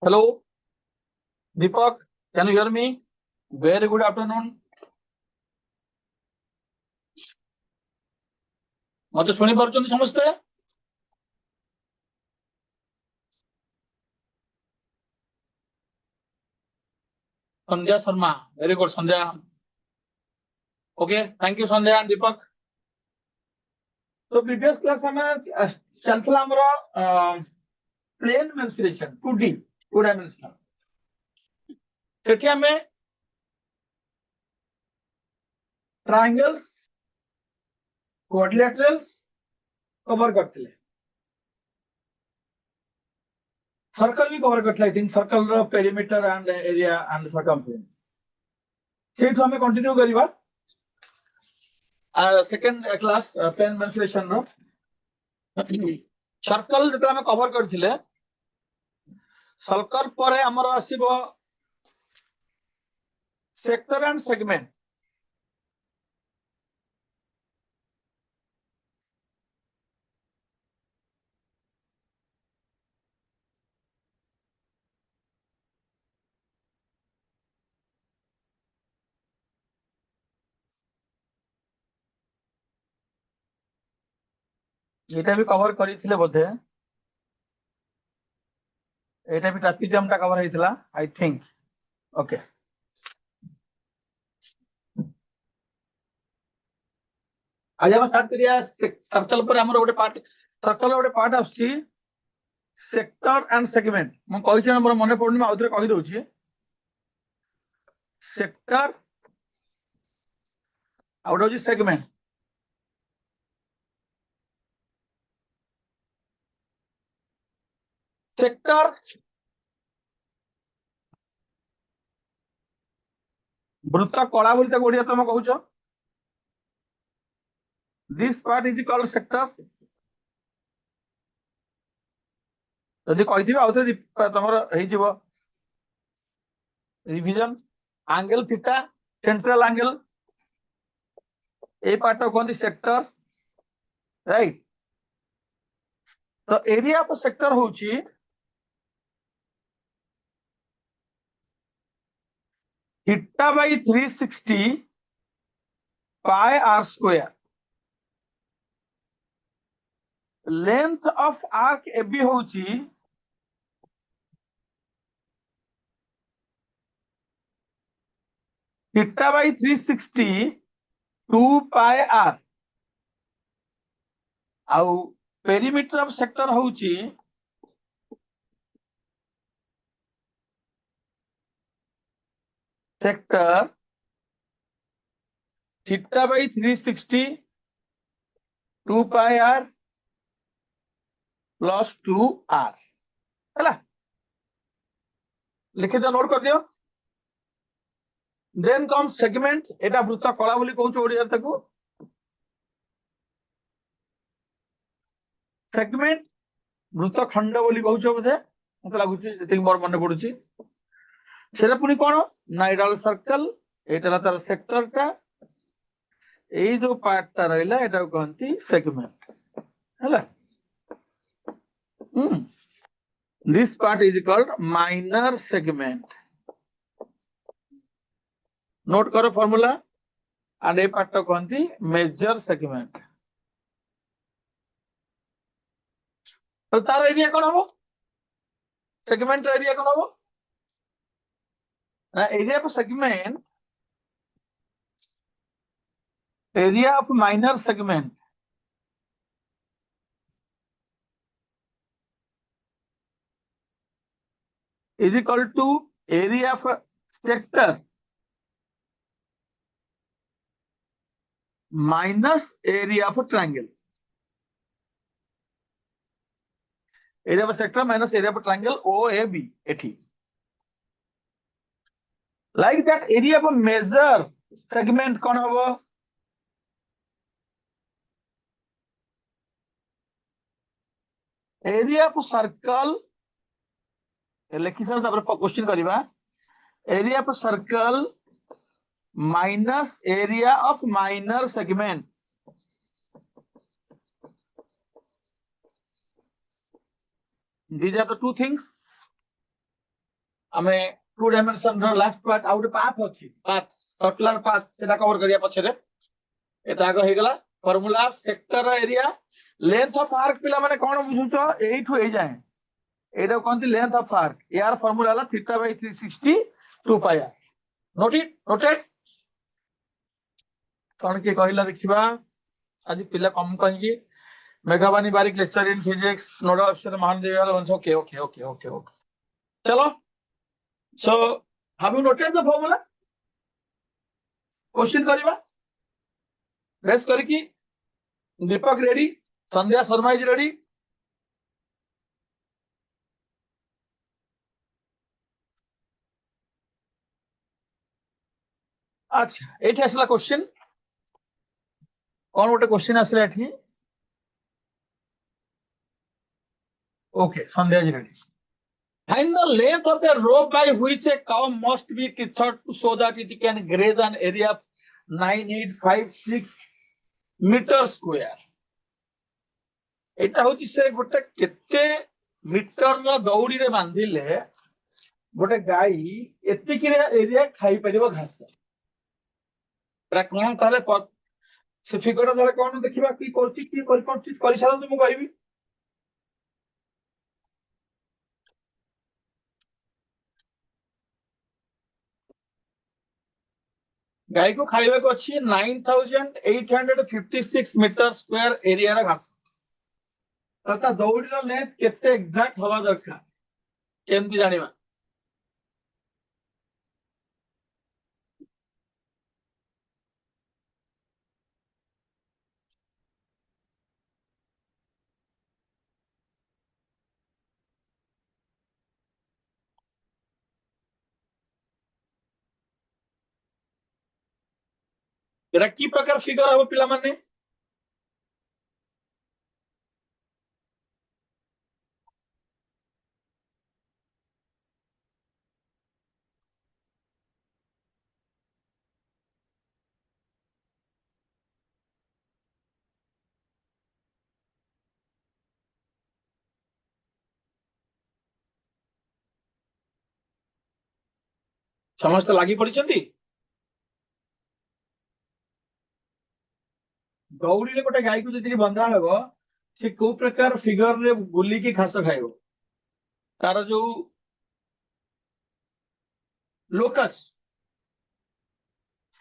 Hello, Deepak. Can you hear me? Very good afternoon. मत शुणी पार्छन्ति समस्ते? संध्या Sharma. Very good, Sandhya. Okay, thank you, Sandhya and Deepak. So previous class हमें चलता हमारा plane mensuration 2D 2 dimensional. सेठी हमें triangles, quadrilaterals cover करते ले. Circle भी cover करते ले. I think circle perimeter and area and circumference. सेठी हमें continue करीबा. Second class plane mensuration नो. सर्कल जेते हमें कवर करथिले सर्कल परे हमर आसीबो सेक्टर एंड सेगमेंट एटा भी कवर करिथिले बोधे एटा भी ट्रापेजियम टा कवर हेतिला आई थिंक ओके आज हम स्टार्ट करिया सर्कल पर हमर गोटे पार्ट सर्कल गोटे पार्ट आछि सेक्टर एंड सेगमेंट म कहि छ हमर मने पडनी म आउथरे कहि दउछि sector out of the segment sector वृत्त कला बोली त ओडिया तम कहउछ this part is called sector यदि कहिथिबे आउथरे तमर हेइ जिवो revision angle theta central angle ए पार्ट कहते सेक्टर राइट तो एरिया ऑफ सेक्टर होची theta by 360 pi are square length of arc AB होची थीटा बाय 360 2 पाई आर आउ पेरीमीटर ऑफ सेक्टर होची sector theta by 360 2 pi are plus 2 R हैला लिखि दो नोट कर दियो देन कम सेगमेंट एटा वृत्त कला बोली कहउछ ओडिया तकू सेगमेंट वृत्त खंड बोली कहउछ बोधे मते लागुची जति मोर मन पडुची सेरा पुनी कोन नाइडल सर्कल एटा तार सेक्टर टा एई जो पार्ट ता रहला एटा कहंती सेगमेंट हैला this part is called minor segment note करो formula and ए पार्ट कहंती मेजर सेगमेंट तो तार एरिया कोन हबो सेगमेंट एरिया कोन हबो area of segment area of minor segment is equal to area of sector minus area of triangle. Area of sector minus area of triangle OAB. Like that, area of major segment कौन होगा? Area of circle लिखी sir तापर question करिबा area of circle minus area of minor segment these are the two things आमे two dimension रो last part आउट path अछि path circular path सेटा कवर करिया पछरे एटा आगो हे गेला formula sector area length of arc पिला माने कोन बुझुछो एठु ए जाय एटा कोनती लेंथ ऑफ आर्क यार फार्मूला ला theta by 360 2 pi r noted कोन के कहिला देखिबा आज पिला कम कहि मेघावानी Barik lecture in physics nodal officer Mahadev okay okay okay okay okay चलो so have you noted the formula question करिबा रेस करकी Deepak ready Sandhya Sharma is ready अच्छा एठी असला क्वेश्चन कोन गोटे क्वेश्चन असला एठी okay Sandhya is ready find the length of the rope by which a cow must be tethered to so that it can graze an area of 9856 meter square एटा होची से गोटे केते मीटर रा दौड़ी रे बांधिले गोटे गाई एतिकी एरिया खाई परिबो घास एटा कोन ताले से फिगर ताले कोन देखिबा की करछि की करि सारन मु कहबी गाय को खाइबा को अछि 9856 मीटर स्क्वायर एरिया रा घास तथा दौड़ी रो लेंथ केते एग्जैक्ट हवा दरकार केमति जानिबा एटा की प्रकार फिगर हबो पिला माने समस्त लागि पडिचंती दौड़ी रे गोटे गाय को जदि बंधा हबो से को प्रकार फिगर रे बुली की घास खाइबो तार जो लोकस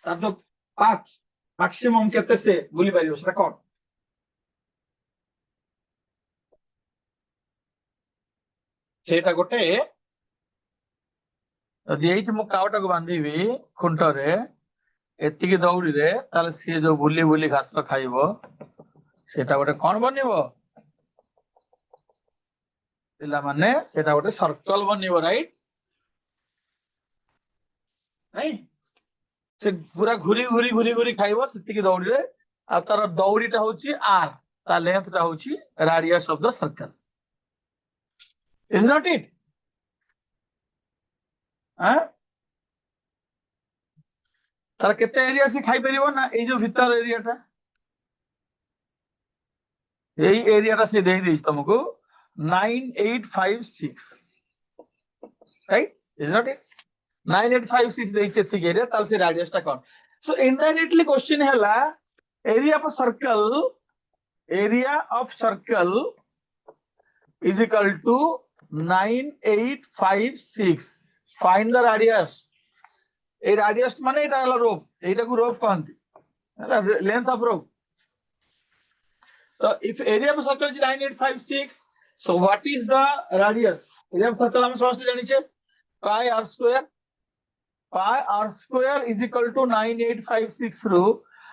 तार जो पाथ मैक्सिमम केते से बुली पारिबो सेटा कोन सेटा गोटे यदि एठी मु कावटा को बांधीबी खुंटरे एतिकी दौड़ी रे ताले सी जो बुली बुली घास खाइबो सेटा गोटे कोन बनिबो पिला माने सेटा गोटे सर्कल बनिबो राइट नहीं से पूरा घुरी घुरी घुरी घुरी खाइबो सेतिकी दौड़ी रे आ तार दौड़ीटा होची आर ता लेंथटा होची radius of the circle is not it हां तार केते एरिया से खाइ परिबो ना ए जो भीतर एरियाटा एई एरियाटा से देई देइछ तुमको 9856 राइट इज नॉट इट 9856 देइछ एति एरिया ताल से रेडियसटा कोन सो इनडायरेक्टली क्वेश्चन हैला area of circle is equal to 9856 find the radius A radius माने एटा हला रोप एटा को रोप कहंती हला length of rope so if area of circle is 9856 so what is the radius area of circle हम समझते जानि छे pi r square is equal to 9856 रो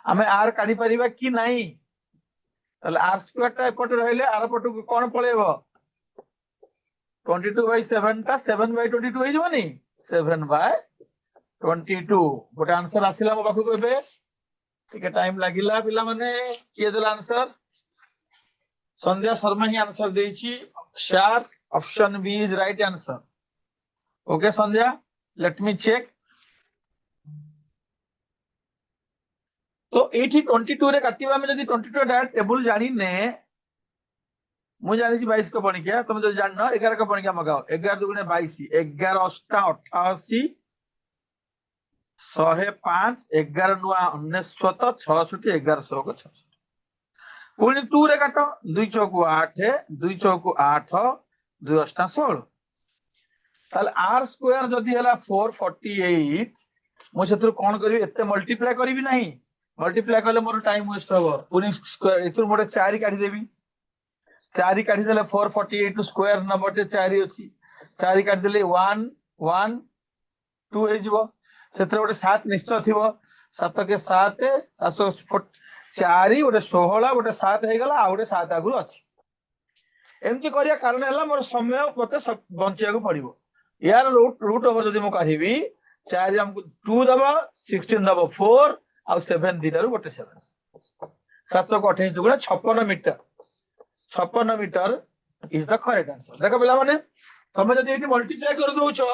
हमें r काढी परिबा कि नाही तले r square टा एपट रहले r पट को कोन पळेबो 22/7 टा 7/22 हे जबनी 7/22 गोटे आंसर आसिला मो पाखु एबे ठीक टाइम लागिला पिला माने के देला आंसर संध्या शर्मा ही आंसर देछि sharp option B is right answer okay Sandhya let me check तो 22 रे काटिबा में जदी 22 डायरेक्ट टेबल जानि ने मुझे जानी 22 को पणिकिया तुम जो जान 11 को पणिकिया मगाओ 11 दुगुणे 22 11 अष्टा 88 105 11 नुआ 99 66 11 को 66 पुणी 2 रे काट 2 चौकु 8 2 चौकु 8 2 अष्टा 16 ताले आर स्क्वायर जदि हला 448 मु सेतु कोन करिवि एते मल्टीप्लाई करिवि नाही मल्टीप्लाई करले मोर टाइम वेस्ट हबो पुनी स्क्वायर एतु मोटे 4 काढी देबी 4 काढी देले 448 स्क्वायर नंबर ते 4 अछि 4 काढी देले 1 1 2 हे जिवो सेतरे गोटे 7 निश्चय थिवो 7 के 7 4 गोटे 16 गोटे 7 हे गला आ गोटे 7 आगु अछि एमति करिया कारण हला मोर समय मते बंचिया को पड़िबो यार रूट ओवर जदि मु काढिबी 4 हमको 2 दबा 16 दबा 4 आ 7 दिनारु गोटे 7 728 दुगुणा 56 metre 56 metre is the correct answer देखो पिला माने तमे जदि एटी मल्टीप्लाई कर दोछो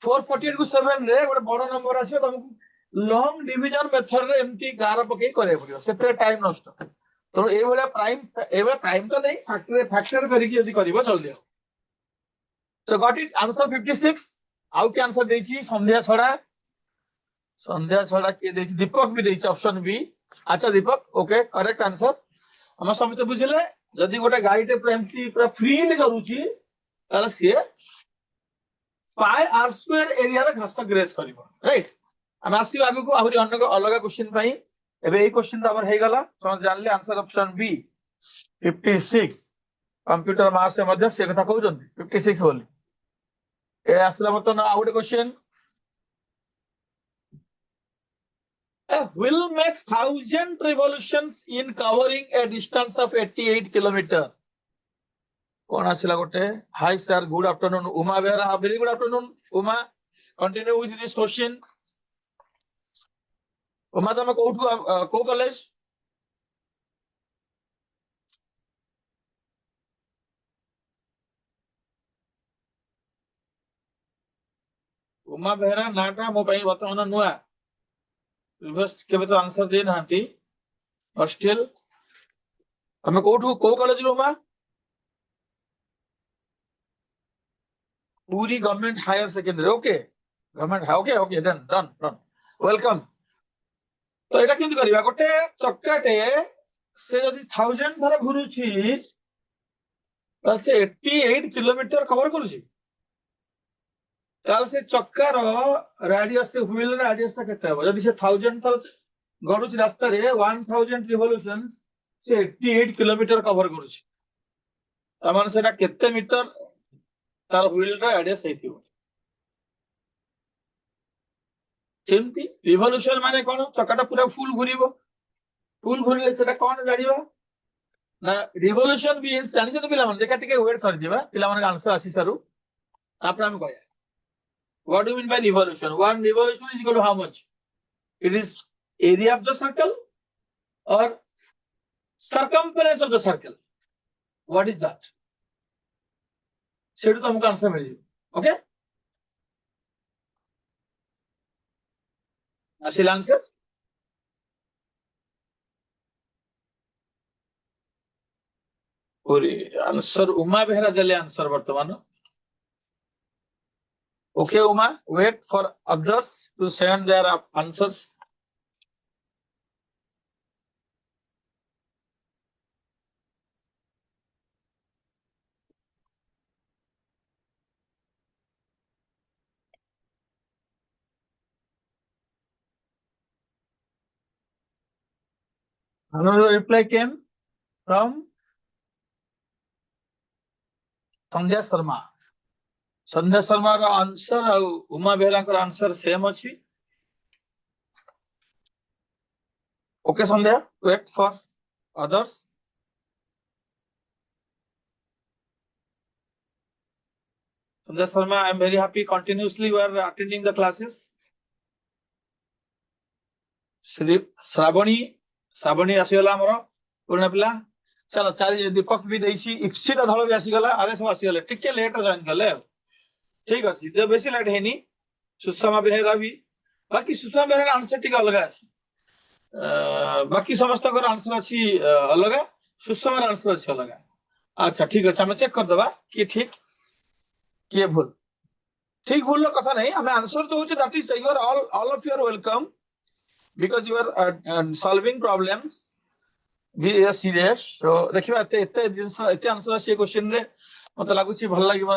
448 को 7 रे गोटे बड़ नंबर आछो तुमको लॉन्ग डिवीजन मेथड रे एमती गार पके करे पड़ियो सेते टाइम नष्ट तो ए भले प्राइम तो नहीं फैक्टर करके यदि करबो जल्दी हो सो गॉट इट आंसर 56 आउ के आंसर देछि संध्या छड़ा के देछि दीपक भी देछि ऑप्शन बी अच्छा दीपक ओके करेक्ट आंसर हम समझते बुझिले जदि गोटे गाड़ी टे एमती पूरा फ्रीली चलुची ताले से पाई आर स्क्वायर एरिया रे घास ग्रेस करबो राइट हम आसी आगु को आहुरी अन्य अलग क्वेश्चन पाई एबे ए क्वेश्चन हमर हे गला तो जानले आंसर ऑप्शन बी 56 कंप्यूटर मास से मध्य से कथा कहउछन 56 बोली ए आसला मत ना out question a wheel makes 1000 revolutions in covering a distance of 88 kilometer कौन आसला गोटे hi sir good afternoon Uma Behera very good afternoon Uma continue with this question Uma तमे को कॉलेज उमा बेहरा नाटा मो पई बर्तमान नुआ रिवर्स केबे तो आंसर दे नांती हॉस्टल तमे को कॉलेज रो Uma Puri government higher secondary okay government okay okay done done done welcome तो एटा किंतु करिवा गोटे चक्काटे से यदि 1000 धर घुरुची तो से 88 किलोमीटर कवर करूची ताल से चक्कार रेडियस से व्हील रेडियस ता केते हो यदि से 1000 थर गडुची रास्ता रे 1000 रिवोल्यूशन से 88 किलोमीटर कवर करूची तमान सेटा केते मीटर तार व्हील रा रेडियस हेतिबो सेमती रिवोल्यूशन माने कोन चक्काटा पूरा फुल घुरिले सेटा कोन जानिबा ना रिवोल्यूशन भी जानि जे पिला मन देखा टिके वेट कर दिबा पिला मन आंसर आसी सारू आपन हम कहया what do you mean by revolution one revolution is equal to how much it is area of the circle और circumference of the circle what is that सेटू तुमको आंसर मिल जाए ओके असिल आंसर पूरी आंसर उमा बेहरा देले आंसर वर्तमान okay Uma wait for others to send their answers another reply came from Sandhya Sharma रो आंसर और उमा बेहरा को आंसर सेम अछि okay Sandhya wait for others Sandhya Sharma I am very happy continuously you are attending the classes Shri Shravani आसीगला हमर पुराना पिला चलो चारि दीपक भी देछि इप्सिटा धळ भी आसीगला आरे सब आसीगले टिके लेट जॉइन करले ठीक अछि जे बेसी लेट हेनी सुषमा बेहरा भी बाकी सुषमा बेहरा आंसर टिके अलग अछि बाकी समस्त को आंसर अछि अलग सुषमा आंसर अछि अलग अच्छा ठीक अच्छे आम चेक करदे किए ठीक किए भूल ठीक भूल कथा नहीं आम आंसर दौचे that is you are all of you are welcome because you are solving problems be serious so देखिबा एते एते जिंस एते आंसर से क्वेश्चन रे मते लागुची भल लागिबो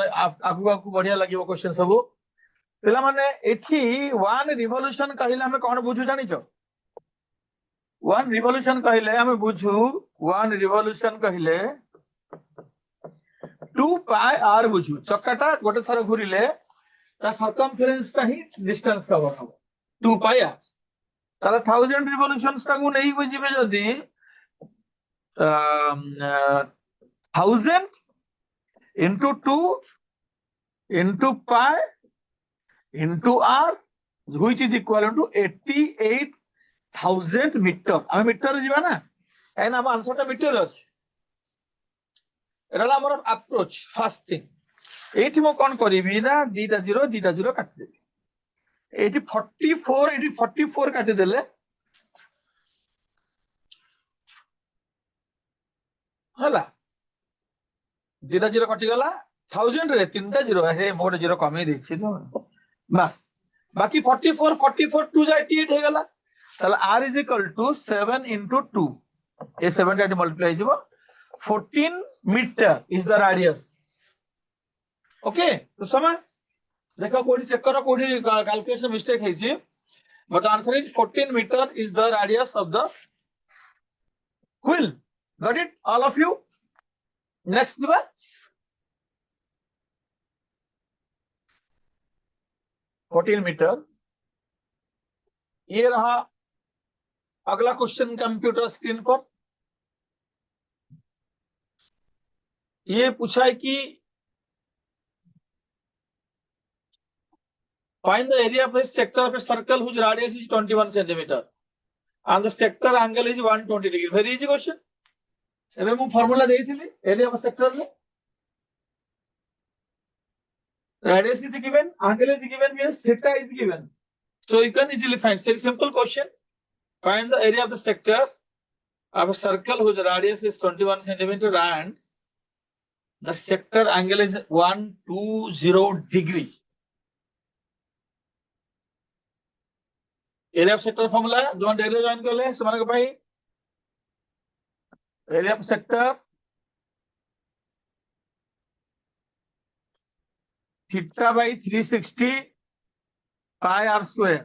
आगु आगु बढ़िया लागिबो क्वेश्चन सब पिला माने एठी वन रिवॉल्यूशन कहिले हमें कोन बुझु जानि छ वन रिवॉल्यूशन कहिले हमें बुझु वन रिवॉल्यूशन कहिले 2 पाई आर बुझु चक्काटा गोटे थर घुरिले ता सर्कमफरेंस ता ही डिस्टेंस कवर हो 2 पाई आर ताला 1000 रिवॉल्यूशंस ता को नहीं बुझिबे जदी 1000 into 2 into pi into r which is equal to 88,000 metre आम मीटर जीवा ना कहीं आम आंसर टा मीटर अच्छे एटा हमर अप्रोच फर्स्ट थिंग एठी मो कोन करिवि ना दीटा जीरो काटि देबी एठी 44 काटि देले हला दीटा जीरो कटि गला 1000 रे तीनटा जीरो हे मोर जीरो कमे देछि तो बस बाकी 44 2 जा 88 हे गला ताला r is equal to 7 into 2 ए 7 टा मल्टीप्लाई हिजबो 14 metre is the radius okay तो समय देखो कोडी चेक करो कोडी कैलकुलेशन मिस्टेक है छी but answer is 14 metre is the radius of the wheel got it all of you next दिबा 14 मीटर ये रहा अगला क्वेश्चन कंप्यूटर स्क्रीन पर ये पूछा है कि find the area of a sector of a circle whose radius is 21 centimeter and the sector angle is 120 degree very easy question एबे मु फार्मूला देइथिली एरिया ऑफ सेक्टर में radius is given angle is given means theta is given so you can easily find it's a simple question find the area of the sector of a circle whose radius is 21 centimeter and the sector angle is 120 degree area of sector formula जो daily join कर ले समान के भाई area of sector theta by 360 pi r square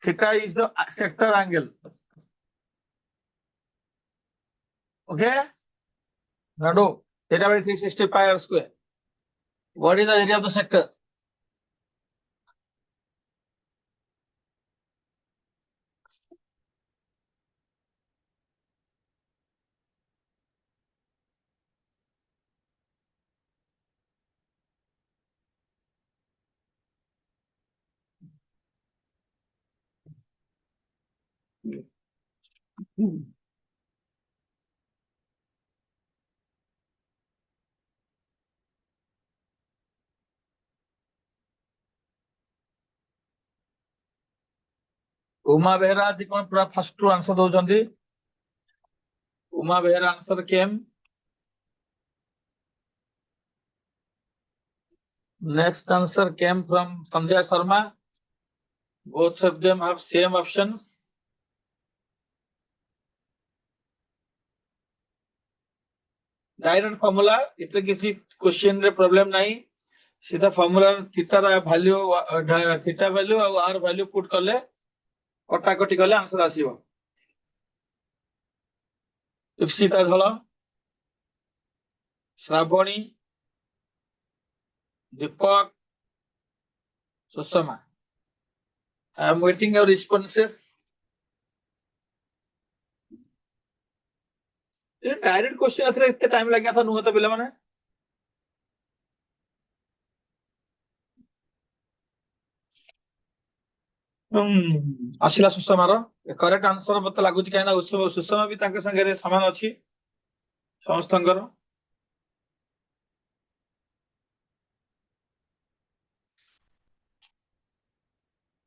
theta is the sector angle okay now do theta by 360 pi r square what is the area of the sector Uma Behera जी कौन पूरा first to answer दौरान Uma Behera answer came next answer came from Sandhya Sharma both of them have same options direct formula इतने किसी question रे problem नहीं सीधा formula theta रा value theta value और आर वैल्यू पुट करले कटाकटी करले आंसर आसीबो Ipsita Dhal Shravani Deepak Sushma I am waiting your responses direct question अथरे इतने टाइम लग गया था नुह तो पिला माने आसिला सुषमार करेक्ट आंसर मत लागुची काहे ना सुषमा भी तांके संगे रे समान अछि समस्तंकर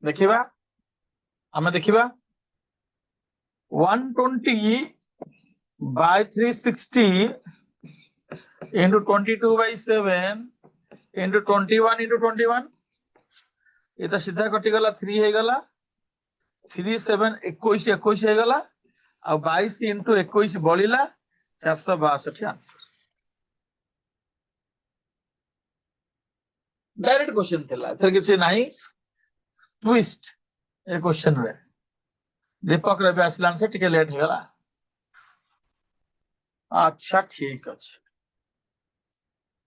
देखिबा हमें देखिबा 120 by 360 into 22 by 7 into 21 into 21 এটা সিধা কটি গলা 3 হয়ে গলা 3 7 21 21 হয়ে গলা আর 22 into 21 বলিলা 462 आंसर डायरेक्ट क्वेश्चन थिला एथर किसी नाही ट्विस्ट ए क्वेश्चन रे दीपक रे भी आसला आंसर टिके लेट हो गला अच्छा ठीक अछि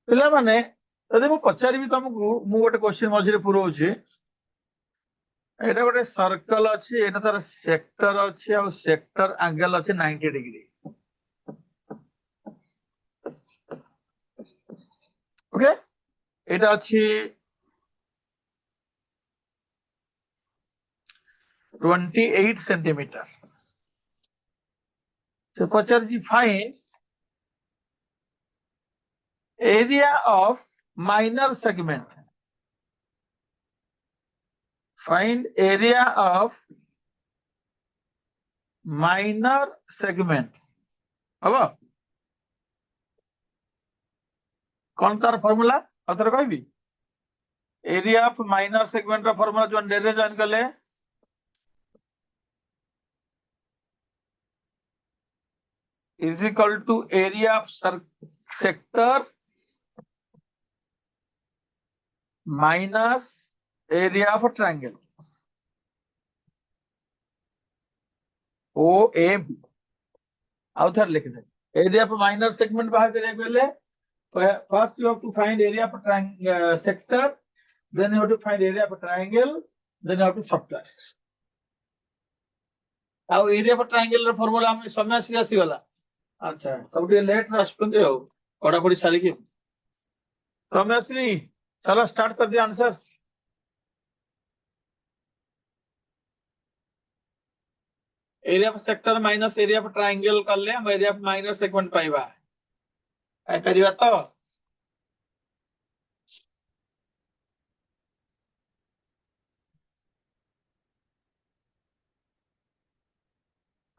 पिला माने तदे मु पचारिबी तुमको मु गोटे क्वेश्चन मझिरे पुरोछि एटा गोटे सर्कल अछि एटा तार सेक्टर अछि आ सेक्टर एंगल अछि 90 डिग्री ओके एटा अछि 28 सेंटीमीटर so पचारजी find area of minor segment find area of minor segment अब कौन तार फॉर्मूला अतर कहबी एरिया ऑफ माइनर सेगमेंट रा फॉर्मूला जो डेरे जान गले is equal to area of sector minus area of a triangle OAB आउथर लिख दे एरिया ऑफ माइनर सेगमेंट बाहर करे पहले first you have to find area of a sector then you have to find area of a triangle then you have to subtract आउ area of triangle रा formula हम समय से आसी गला अच्छा सब लेट रे आसपंते हो पढ़ा पढ़ी सारी की रमेश्री चलो स्टार्ट कर दिया answer area of sector minus area of triangle कर ले हम एरिया ऑफ माइनर सेगमेंट पाइबा आई परिबा तो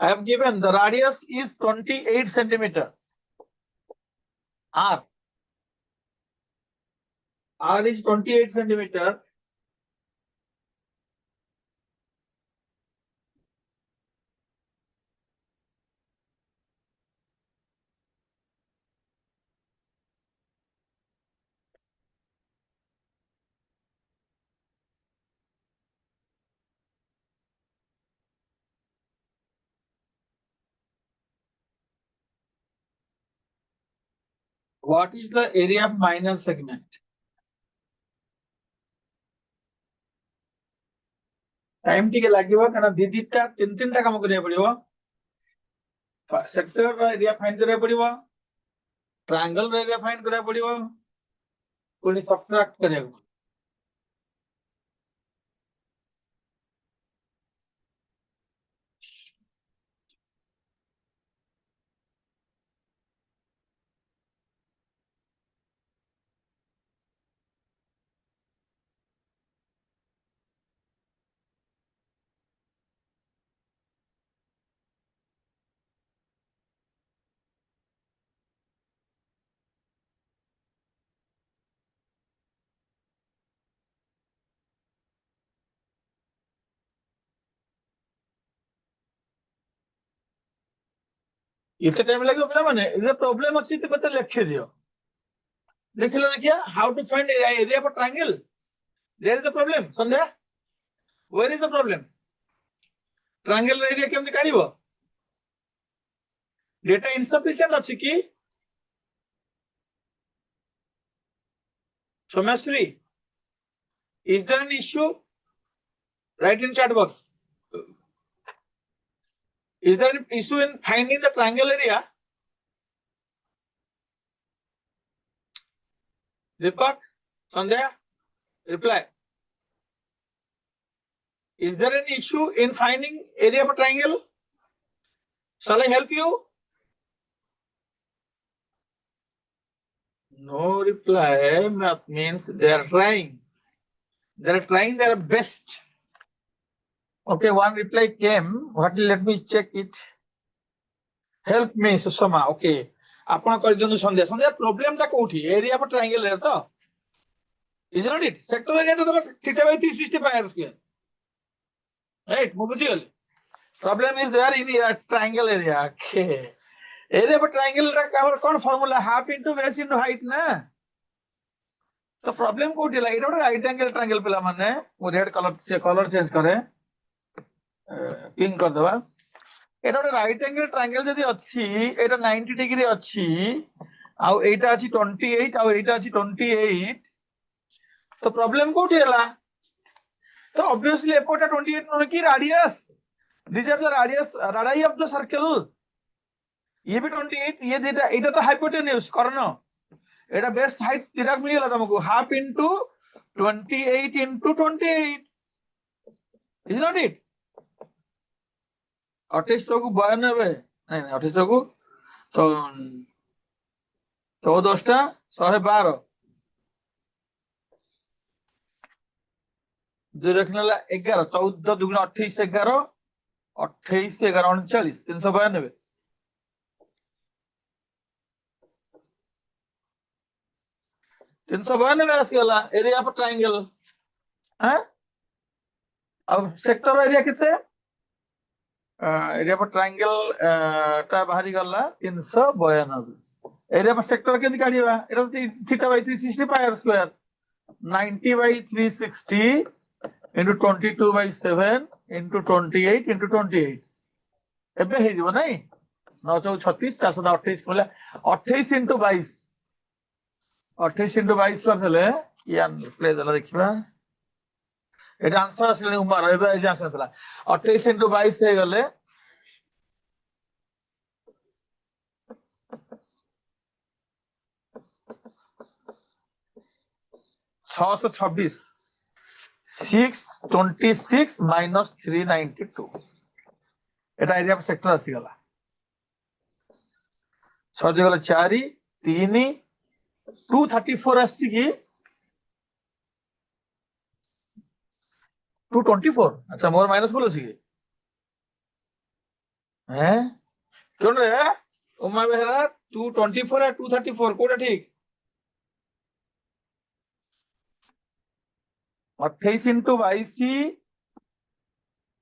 I have given the radius is 28 centimeter. R is 28 centimeter. What is the area of minor segment? Time टिके लागिवो कना दीदीटा तीन तीन टा काम करिया पड़िवो सेक्टर रा एरिया फाइंड करिया पड़िवो ट्रायंगल रा एरिया फाइंड करिया पड़िवो कोनी सब्ट्रैक्ट करिया इतने टाइम लगे पिला माने इधर प्रॉब्लम अछि त बता लिख दियो लिख लो देखिए how to find area for triangle there is the problem Sandhya where is the problem triangle area केमति काढिबो डेटा इनसफिशिएंट अछि कि Someshwari is there an issue write in chat box is there an issue in finding the triangle area Deepak Sandhya reply is there an issue in finding area of a triangle shall I help you no reply means they are trying their best okay one reply came what let me check it help me Susama okay आपण कर दियंतु संध्या संध्या problem टा कोठी area पर triangle रे तो is not it sector area तो theta by 365 square right मु बुझी गेली problem is there in triangle area okay area पर ट्रायंगल रा हमर कोन formula half into base into height ना तो प्रॉब्लम कोठी ला एटा राइट एंगल ट्रायंगल पिला माने मु रेड कलर चेंज करे पिंक कर दवा एटा राइट एंगल ट्रायंगल जदी अछि एटा 90 डिग्री अछि आउ एटा अछि 28 आउ एटा अछि 28 तो प्रॉब्लम कोठी हला तो ऑब्वियसली एपोटा 28 नो की radius these are the radii of the circle ये भी 28 ये देटा एटा तो हाइपोटेन्यूज कर्ण एटा बेस हाइट दिराक मिलला तुमको half into 28 into 28 is not it 28 चौक 92 नहीं नहीं 28 चौक 14 टा 112 जो रखनेला 11 14 दुगुना 28 11 28 11 39 392 392 आसीगला एरिया पर ट्रायंगल हैं अब सेक्टर एरिया कितने एरिया पर ट्रायंगल ता बाहरी गला 392 एरिया पर sector केदी काढिबा Etah theta by 360 pi r square 90 by 360 into 22 by 7 into 28 into 28 एबे हे जीवो नहीं 9 4 36 428 बोले 28 into 22 28 into 22 कर देले या प्ले देला देखिबा एटा आंसर असले उमर एबे जे आंसर थला 28 into 22 हे गले छह सौ 626 minus 392 एटा एरिया पर सेक्टर आसी गला सजे गला 4 3 234 आसी की 224 अच्छा मोर माइनस बोलो सी हैं क्यों रे उमा बेहरा 224 है 234 कोटा ठीक 28 into 22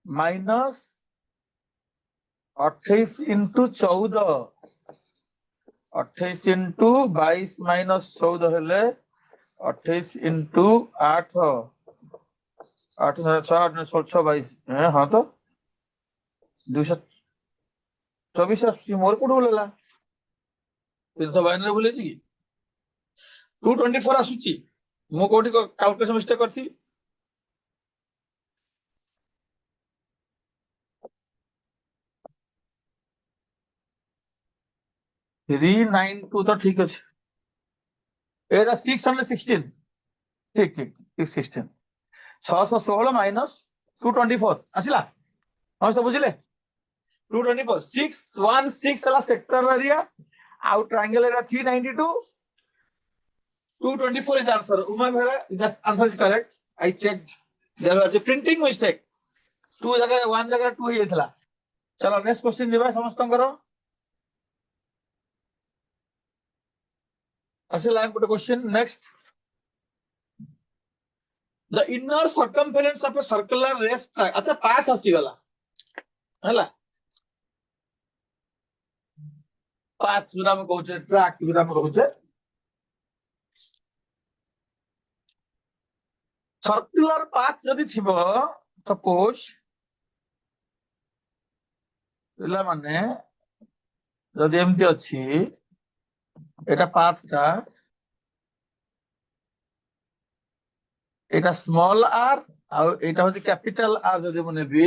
minus 28 into 14 28 into 22 minus 14 हेले 28 इंटू 8 8 6 22 हाँ तो 224 मोर कोड बोलेला 352 बोले छी 224 आसुची मो कोठी कैलकुलेशन मिस्टेक करथी 392 तो ठीक अच्छे एटा 616 ठीक ठीक 616 616 माइनस 224 आसिला हम सब बुझिले 224 616 हला sector area out triangle area 392 224 is the answer Uma Bhera that answer is correct I checked there was a printing mistake 2 जगह 1 जगह 2 ही थला चलो नेक्स्ट क्वेश्चन जेबा समस्त करो असल line put question next the inner circumference of a circular race track अच्छा path आसी गला हला पाथ जोरा में कहउछे ट्रैक जोरा में कहउछे सर्कुलर पाथ जदी थिबो सपोज पिला माने जदी एमती अछि एटा पाथटा एटा स्मॉल आर आ एटा होछि कैपिटल आर जदी मने बी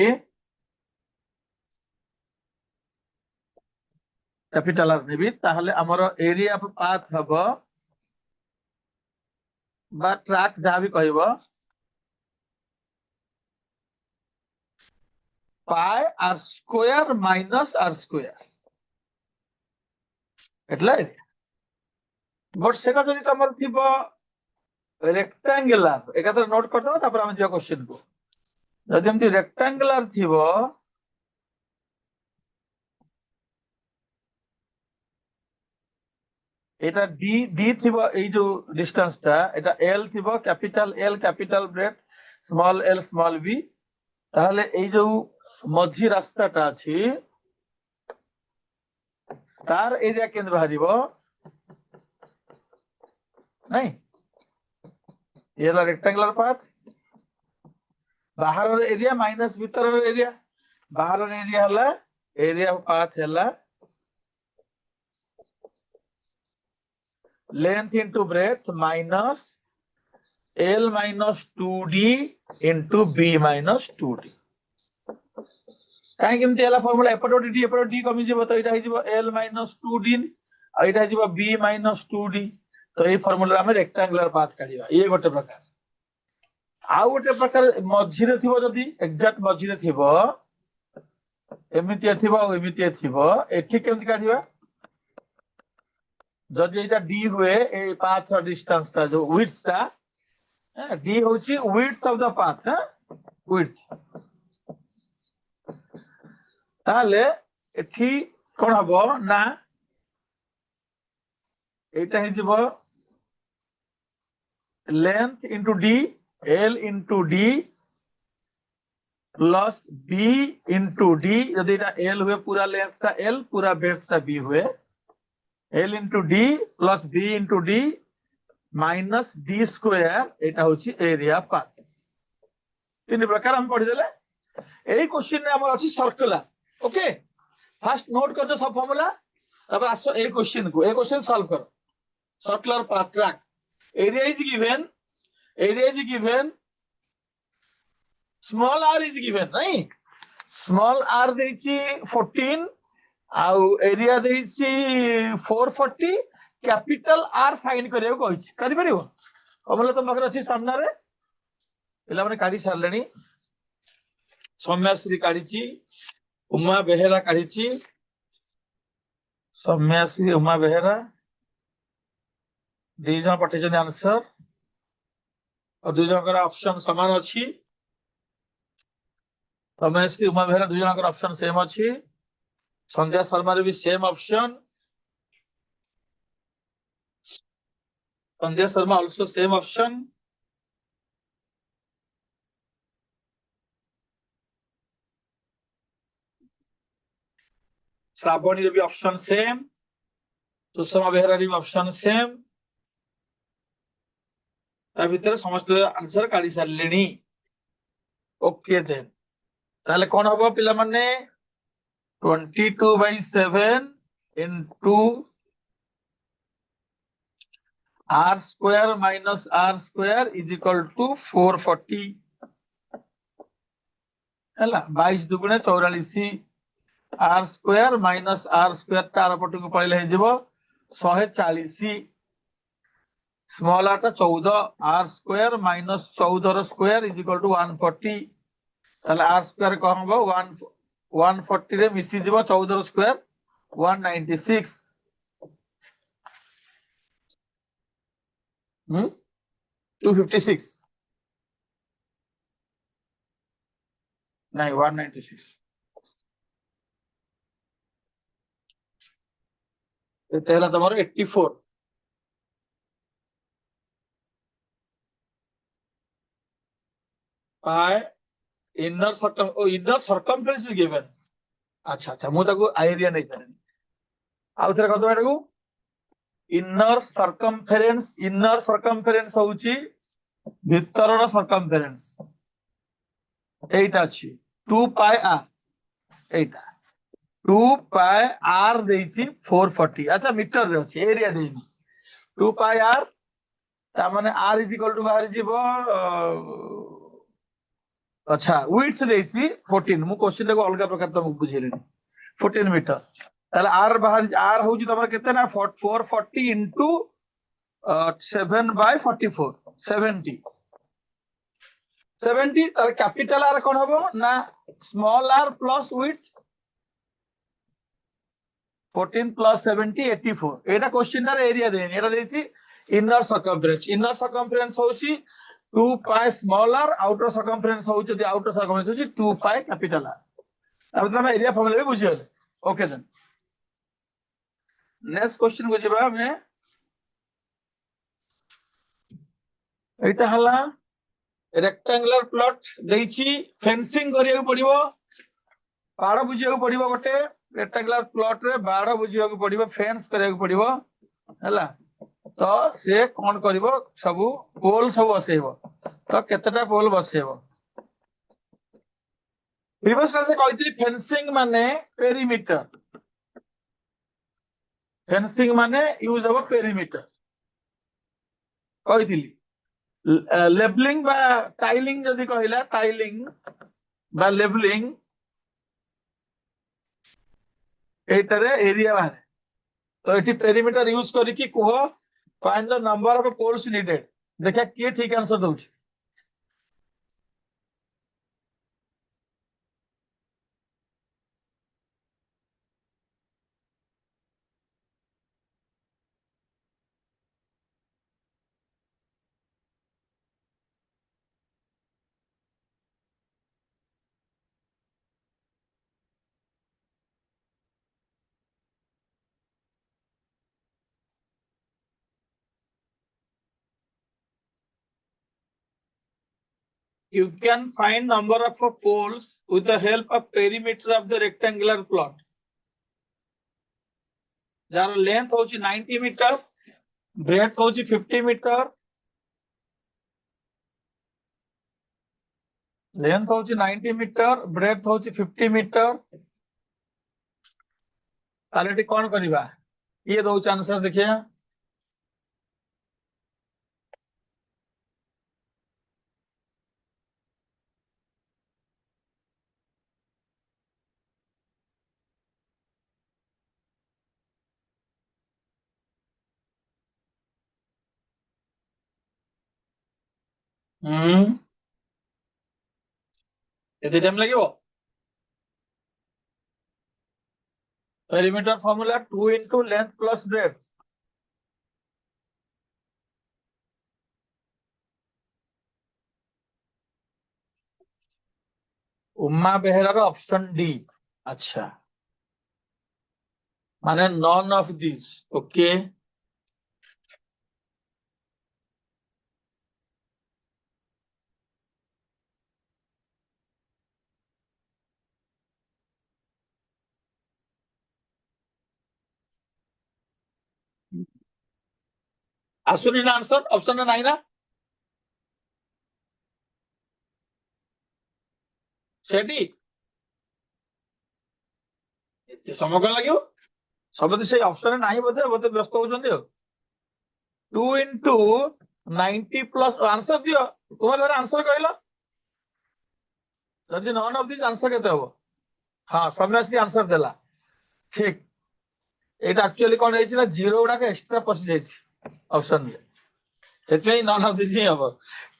कैपिटल आर नेबी ताहले हमर एरिया ऑफ पाथ हबो बा ट्रैक जहा भी कहबो pi are square minus r square एटले बट सेटा जदी तमर थिबो रेक्टेंगुलर एकातर नोट कर दो तापर हम जे क्वेश्चन को जदी हमती रेक्टेंगुलर थिबो এটা ডি ডি থিব এই যে ডিস্টেন্সটা এটা এল থিব capital L capital breadth small B তাহলে এই যে মঝি রাস্তাটা আছে তার এরিয়া কেন্দ্র বাহারিব নাই ये ହେଲା रेक्टेंगुलर पाथ बाहर एरिया माइनस भीतर एरिया बाहर एरिया हला एरिया पाथ हला length into breath minus L minus 2D into B minus 2D काहे केमती हला फार्मूला एपटो D कमी जिवो तो एटा हिजिवो L minus 2D आ एटा हिजिवो B minus 2D तो ए फार्मूला हम रेक्टेंगुलर पाथ काढिबा ये गोटे प्रकार आ गोटे प्रकार मझिरे थिबो जदी एग्जैक्ट मझिरे थिबो एमितिया थिबो आ एमितिया थिबो एठी केमती काढिबा जदी एटा D हुए ए पाथ डिस्टेंस ता जो विड्थ ता D होची width of the path width ताले एठी कोन हबो ना एटा हे जिवो length into D L into D plus B into D यदि एटा L हुए पूरा लेंथ ता L पूरा ब्रेथ ता B हुए L into D plus B into D minus D square एटा होची एरिया पाथ तीन प्रकार हम पढ़ी देले एही क्वेश्चन रे हमर अछि सर्कुलर ओके फर्स्ट नोट कर दे सब फार्मूला तब आसो ए क्वेश्चन को ए क्वेश्चन सॉल्व करो circular path track area is given small r is given नहीं स्मॉल r देछि 14 आउ एरिया देछि 440 कैपिटल आर फाइंड करियो कहि करि परिबो हमले तो मगर अछि सामना रे पिला माने काढी सारलेनी सौम्याश्री काढीची उमा बेहेरा काढीची सौम्याश्री उमा बेहेरा दी जन पठे जन आंसर और दु जन का ऑप्शन समान अछि सौम्याश्री उमा बेहेरा दु जन का ऑप्शन सेम अछि संध्या शर्मा रे भी same option Sandhya Sharma also same option. Shravani भी option same. सुषमा बेहरा भी option same. ता भीतर समस्त आंसर काढी सारलेनी ओके देन ताले कोन हबो पिला माने 22/7 into r square minus r square is equal to 440 हला 22 दुगुणे 44 r square minus r square तार पटु को पहिले हे जिवो 140 स्मॉल r ता 14 r square minus 14 रो स्क्वायर is equal to 140 ताले r square कोन हबो 140 रे मिसी जिवो 14 रो स्क्वायर 196 256 नहीं 196 तेला तमरो 84 पाई इनर सर्कमफरेंस इज गिवन अच्छा अच्छा मु ताको एरिया नहीं करनी आउ थरे कर दो एटाको इनर सर्कमफरेंस होउची भितरर सर्कमफरेंस एटा अछि 2 पाई r एटा 2 पाई r देछि 440 अच्छा मीटर रे अछि एरिया देनी 2 पाई r ता माने r इज इक्वल टू बाहर जीवो अच्छा विड्थ देछि 14 मु क्वेश्चन को अलग प्रकार त बुझेली 14 मीटर ताले r बाहर r होउची तमर केते ना 440 into 7/44 70 ताले कैपिटल r कोन हबो ना small r plus width 14 plus 70 84 एटा क्वेश्चन रे एरिया देनी एटा देछि इनर सर्कमफरेंस होउची 2 pi small r outer circumference होउची दी आउटर सर्कमफरेंस होउची 2 पाई कैपिटल r अब हम एरिया फार्मूला भी बुझियो ओके देन नेक्स्ट क्वेश्चन को जेबा हमें ଏଇଟା ହେଲା ରେକ୍ଟାଙ୍ଗୁଲାର ପ୍ଲଟ ଦେଇଛି ଫେନ୍ସିଂ କରିବାକୁ ପଡିବ, ବାଡ଼ ବୁଝିବାକୁ ପଡିବ, ଗୋଟେ ରେକ୍ଟାଙ୍ଗୁଲାର ପ୍ଲଟ ରେ ବାଡ଼ ବୁଝିବାକୁ ପଡିବ, ଫେନ୍ସ କରିବାକୁ ପଡିବ ହେଲା। ତ ସେ କଣ କରିବ, ସବୁ ପୋଲ ସବୁ ବସେଇବ। ତ କେତେଟା ପୋଲ ବସେଇବ? ପ୍ରିଭିୟସ କ୍ଲାସରେ କହିଥିଲି ଫେନ୍ସିଂ ମାନେ ପେରିମିଟର, ଫେନ୍ସିଂ ମାନେ ୟୁଜ ହବ ପେରିମିଟର କହିଥିଲି। ଲେବଲିଂ ବା ଟାଇଲିଂ ଯଦି କହିଲା, ଟାଇଲିଂ বা লেভেলিং এইটারে এরিয়া বাহারে। তো এটি পেরিমিটার ইউজ করিকি কুহ find the number of poles needed. देखिए किए ठीक आंसर दउछ। You can find number of poles with the help of perimeter of the rectangular plot। Jar length होची 90 मीटर, ब्रेथ होची 50 मीटर, लेंथ होची 90 मीटर, ब्रेथ होची 50 मीटर। ताले eighty कोन करिबा? ये दउछ आंसर देखिए। एते टाइम लागिवो। Perimeter formula 2 into length plus breadth. Uma बेहरार ऑप्शन डी। अच्छा, माने नॉन ऑफ दिस। ओके, आसुनी ना आंसर ऑप्शन ना ना सेठी एते समय कोन लागिवो? सबते से ऑप्शन नाही बोधे बोधे व्यस्त होउछन्ती हो। 2 into 90 प्लस आंसर दियो। तुम घर आंसर कहलो जदि नॉन ऑफ दिस आंसर केते हबो? हां, सन्यासी आंसर देला ठीक। एटा एक्चुअली कोन हेछि ना जीरो गुडा के एक्स्ट्रा पसि जाइछि ऑप्शन में, सेतै नॉन ऑफ दिस ही हबो।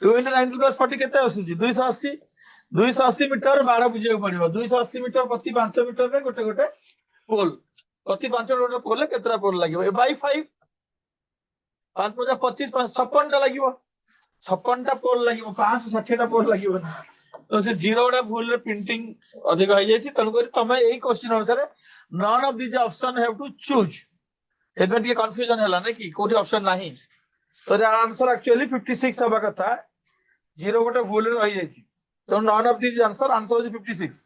2 into 90 प्लस 40 केते आସୁछि? 280। 280 मीटर बाड़ बुझिବାକୁ पड़िबो। 280 मीटर प्रति 5 मीटर रे गोटे गोटे पोल, प्रति 5 गोटे पोल केतरा पोल लागिवो? ए बाय 5, 5 पजा 25, 56 टा लागिवो। 56 टा पोल लागिवो, 560 टा पोल लागिवो ना। तो से जीरो गुडा भूल रे प्रिंटिंग अधिक हो जाइछि। तन करी तमे एई क्वेश्चन अनुसार none of this option have to choose. एबे टिके कंफ्यूजन हैला नै कि कोठी ऑप्शन नाही। तो आंसर एक्चुअली 56 हबा कथा, जीरो गोटे भूल रे रहि जाइछि। तो नॉन ऑफ दिस आंसर होछि 56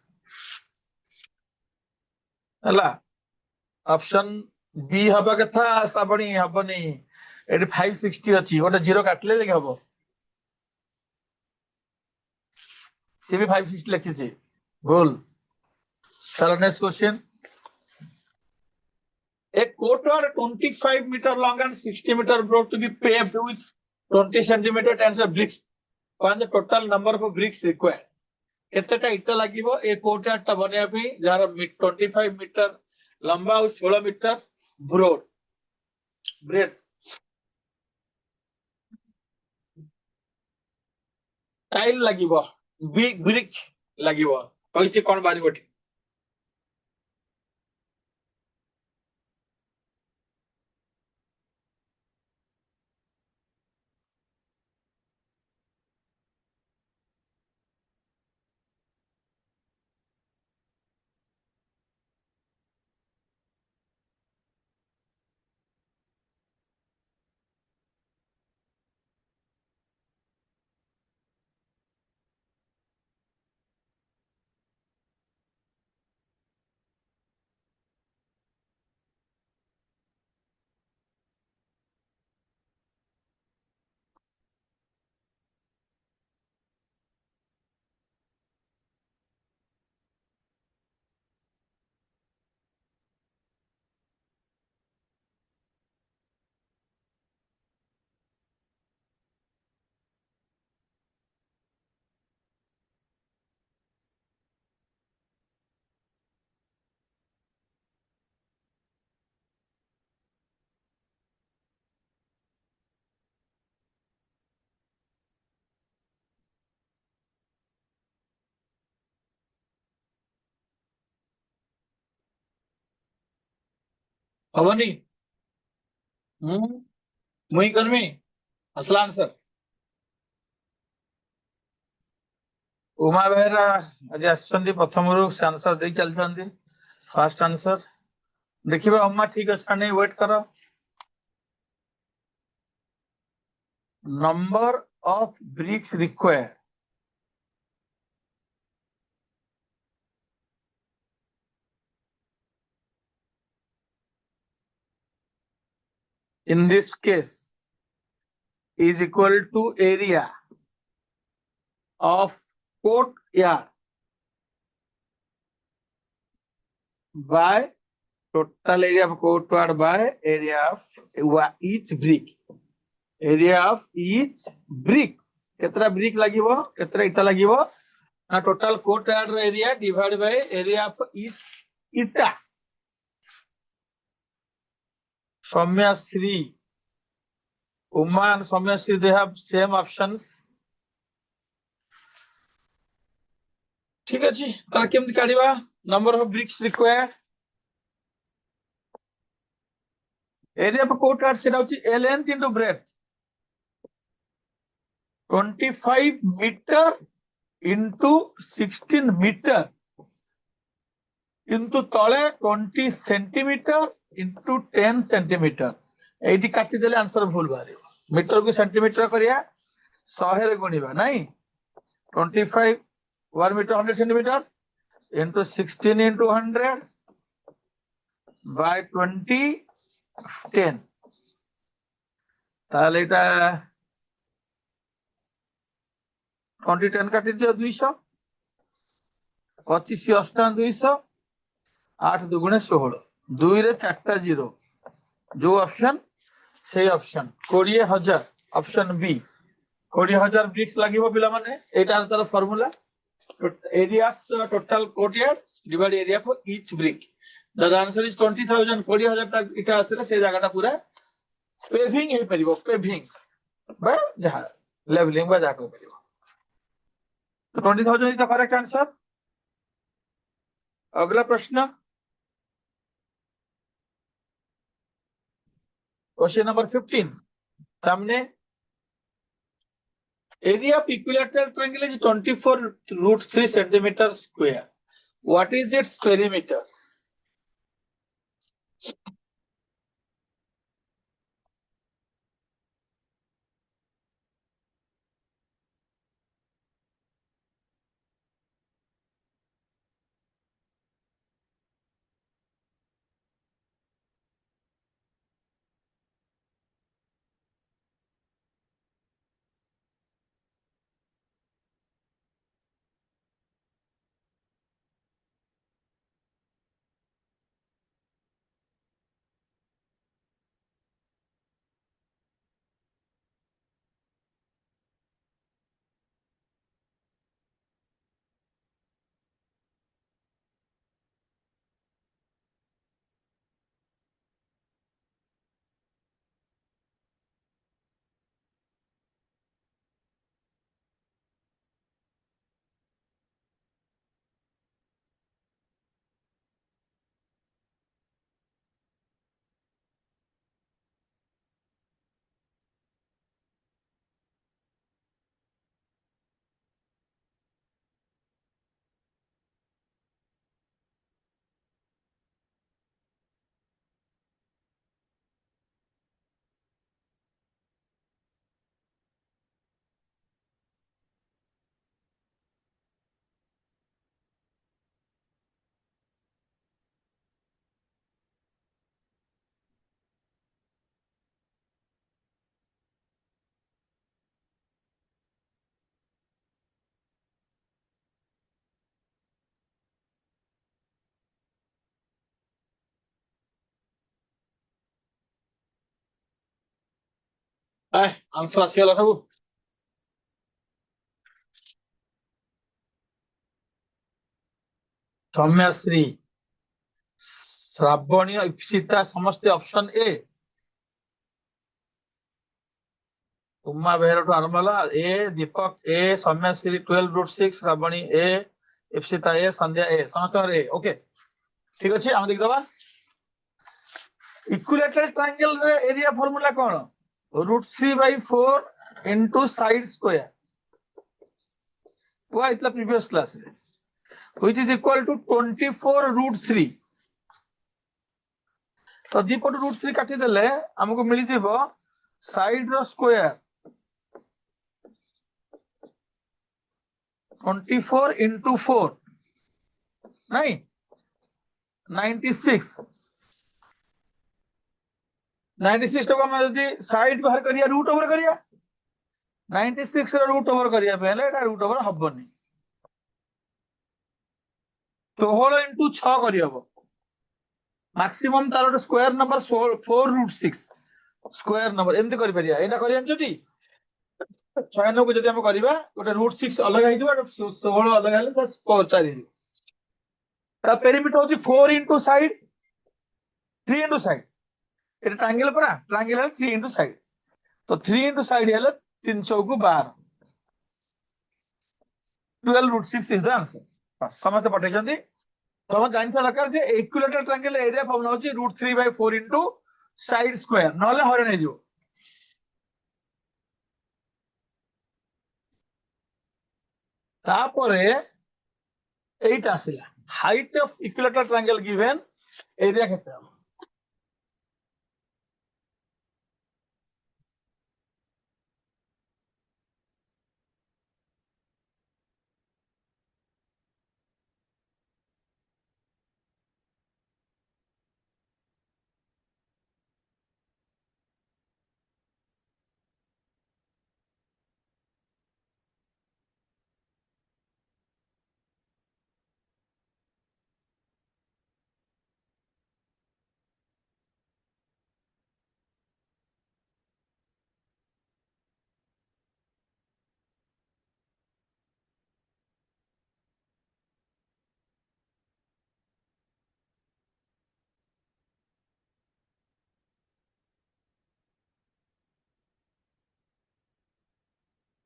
हला। ऑप्शन बी हबा कथा साबणी हबनी। एटी 560 अछि, गोटे जीरो काटले लेके हबो। सी भी 560 लिखिछि, भूल। चलो next question. A courtyard 25 meter long and 60 meter broad to be paved with 20 centimeter tens of bricks. Find the total number of bricks required। केतेटा इटा लागिवो ए कोर्टयार्ड टा बनिया पे जार 25 मीटर लंबा और 16 मीटर ब्रॉड ब्रेथ। टाइल लागिवो, big brick लागिवो। कहिछि कोन बारिबोटी? हवनी मुई करमी असला आंसर उमा बेहरा आज आसछन्ती प्रथमरु से आंसर दे चलछन्ती फर्स्ट आंसर देखिबा उमा ठीक अछि नै वेट करो number of bricks required in this case is equal to area of courtyard by total area of courtyard by area of each brick area of each brick केतरा brick लागिवो केतरा इटा लागिवो ना टोटल कोर्टयार्ड रो area divide by area of each इटा Soumyashri Uma and सौम्याश्री they have same options ठीक अछि ता केमति काढिबा number of bricks required area of courtyard सेटा होची length into breadth 25 meter into 16 meter into तले 20 centimeter into 10 centimeter एठी काटी देले आंसर भूल बारिबो मीटर को सेंटीमीटर करिया 100 रे गुणिबा नाही 25 1 meter 100 centimeter into 16 into 100 by 20 10 ताले एटा 20 10 काटी दियो 200 25 8 200 8 दुगुणे 16 2 रे 4टा 0 जो ऑप्शन से ऑप्शन 20000 ऑप्शन बी 20000 ब्रिक्स लागिवो पिला माने एटा तार formula area of total courtyard divide area for each brick the answer is 20000 20000 टा इटा आसले से जगहटा पूरा पेविंग हे परिबो पेविंग बा जहा लेवलिंग बा जा को परिबो तो 20000 इज द करेक्ट आंसर अगला प्रश्न क्वेश्चन नंबर 15 सामने area of equilateral triangle is 24√3 centimeter square what is its perimeter answer आसीगला सब सौम्याश्री श्रावणी इप्सिता समस्त ऑप्शन ए उमा बेहरा टू आरंभ होला ए दीपक ए सौम्याश्री 12√6 श्रावणी ए इप्सिता ए संध्या ए समस्त ए ओके ठीक अछि हम देख दबा इक्विलेटरल ट्रायंगल रे एरिया फार्मूला कोन √3/4 into side square वो आइतला प्रीवियस क्लास रे which is equal to 24√3 तो दीपट √3 काटी देले हमको मिली जीवो साइड रो स्क्वायर 24 into 4 नहीं 96 96 को हम यदि साइड बाहर करिया रूट ओवर करिया 96 रो रूट ओवर करिया पहले एटा रूट ओवर हबनी तो होल इनटू 6 करियबो मैक्सिमम तार स्क्वायर नंबर 4√6 स्क्वायर नंबर एमती करि परिया एटा करि जानछटी 6 को जदि हम करिबा गोटे √6 अलग आइदिबा 16 अलग आले तो 4 हि ता पेरीमीटर होची 4 into साइड 3 into साइड এটা ट्रायंगल परा ट्रायंगल है 3 into साइड तो 3 into साइड हेले 300 को 12 12√6 इज द आंसर बस समस्त पठेचंती तो हम जानता दरकार जे इक्विलेटरल ट्रायंगल एरिया फॉर्मूला होची √3/4 into साइड स्क्वायर नले हरण हे जो तापरे एटा आसिला height of equilateral triangle given area केते हम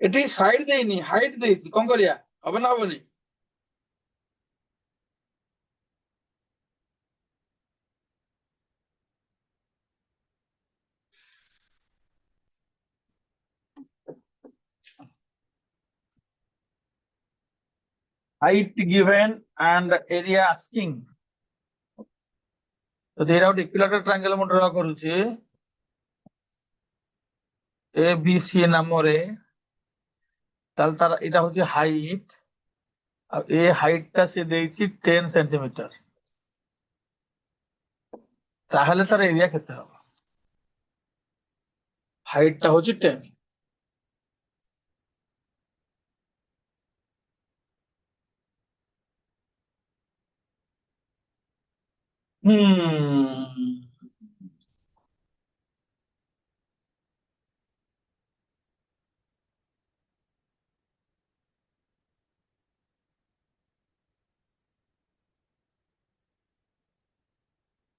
एटी साइड देनी हाइट देछि कोन करिया अब ना हबनी height given and area asking तो देरा गोटे इक्विलेटरल ट्रायंगल मु ड्रा करूची ए बी सी नाम रे ताल तार एटा होची हाइट आ ए हाइट ता से देछि 10 सेंटीमीटर ताहले तार एरिया केते हो हाइट ता होची 10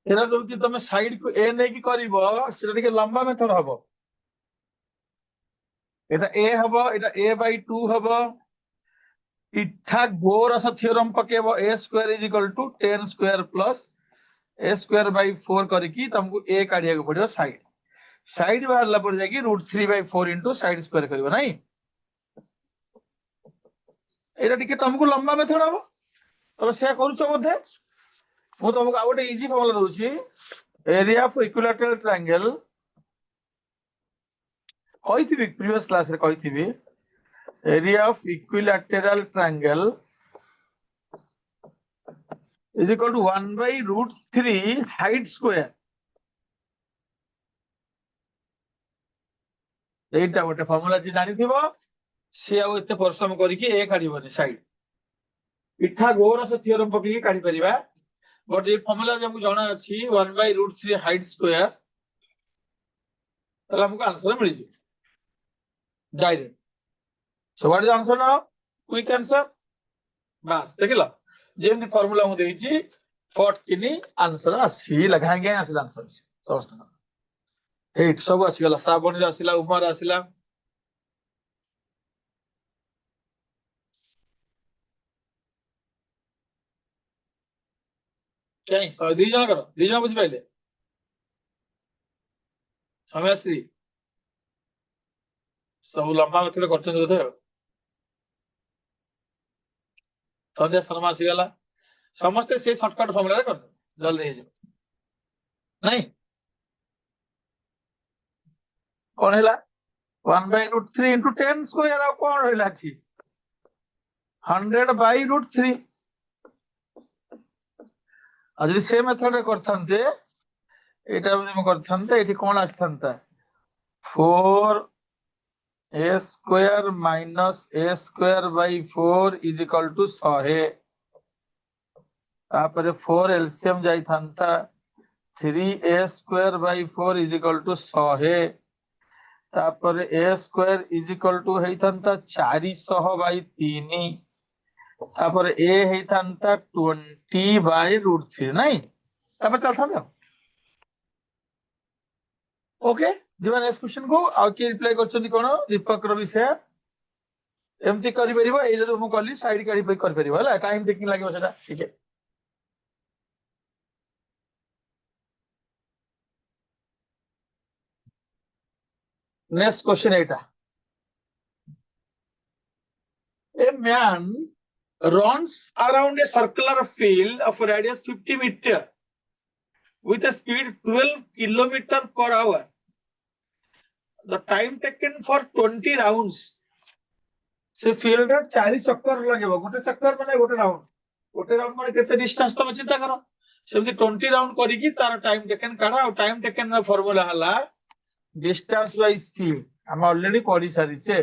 एरा दोती तमे साइड को ए नै की करिवो सेटा टिके लंबा मेथड हबो एटा ए हबो एटा a/2 हबो इथागोरस थ्योरम पकेबो a² = 10² प्लस a²/4 करकी तुमको a काढिया को पड़ियो साइड साइड बाहरला पर जाकी √3/4 into साइड स्क्वायर करबो नाही एटा टिके तुमको लंबा मेथड हबो तो से करूछो बोधे मु तुमको आ गोटे इजी फॉर्मूला दउची एरिया ऑफ इक्विलेटरल ट्रायंगल कहिथिबी प्रीवियस क्लास रे कहिथिबी area of equilateral triangle is equal to 1/√3 height square एटा गोटे फार्मूला जे जानि थिबो से आ एते परिश्रम करिकि ए काढिबनी साइड पिथागोरस थ्योरम पकि काढि परिबा बट ए फार्मूला जे हमकु जणा अछि 1/√3 हाइट स्क्वायर तला हमकु आंसर मिलि जे direct so what is answer now quick answer बस देखिलो जेमति फार्मूला मु देछि 14 आंसर आसी लगा गया आसी आंसर समस्त ए सब आसी गला श्रावण रे आसीला उमर आसीला दी जन बुझी पाइले ସମୟଶ୍ରୀ ସବୁ ଲମ୍ବା ମେଥଡ କରୁଛନ୍ତି ବୋଧେ ଆଉ। ସନ୍ଧ୍ୟା ଶର୍ମା ଆସିଗଲା, ସମସ୍ତେ ସେ ସର୍ଟକଟ ଫର୍ମୁଲାରେ କରିଦେବେ, ଜଲ୍ଦି ହେଇଯିବ। ନାଇଁ କଣ ହେଲା 1/√3 into 10 ସ୍କୋୟାର, ଆଉ କଣ ରହିଲା ଅଛି 100/√3। ଆଉ ଯଦି ସେ ମେଥଡରେ କରିଥାନ୍ତେ, ଏଇଟା ଯଦି ମୁଁ କରିଥାନ୍ତେ, ଏଠି କଣ ଆସିଥାନ୍ତା 4a² minus a²/4 is equal to 100। तापर 4 LCM जाइथांता 3a²/4 is equal to 100। तापर a² is equal to हेइथांता 400/3। तापर a हेइथांता 20/√3 नहीं। तापर चलता ओके जीवन नेक्स्ट क्वेश्चन को आउ के रिप्लाई करछंती कोन दीपक रवि से एमती करि परिबो, ए जदि मु कली साइड काढी कर परिबो हला, टाइम टेकिंग लागिबो सेटा, ठीक है। Next question Etah, a man runs around a circular field of radius 50 meter with a speed 12 kilometer per hour. The time taken for 20 rounds, से फील्ड रे 4 चक्कर लगेबो, गोटे चक्कर माने गोटे राउंड माने केते डिस्टेंस तमे चिंता करो, सेमती 20 राउंड करी की तार टाइम टेकन काढा, और टाइम टेकन ना फार्मूला हला डिस्टेंस बाय स्पीड, हम ऑलरेडी पढ़ी सारी छे।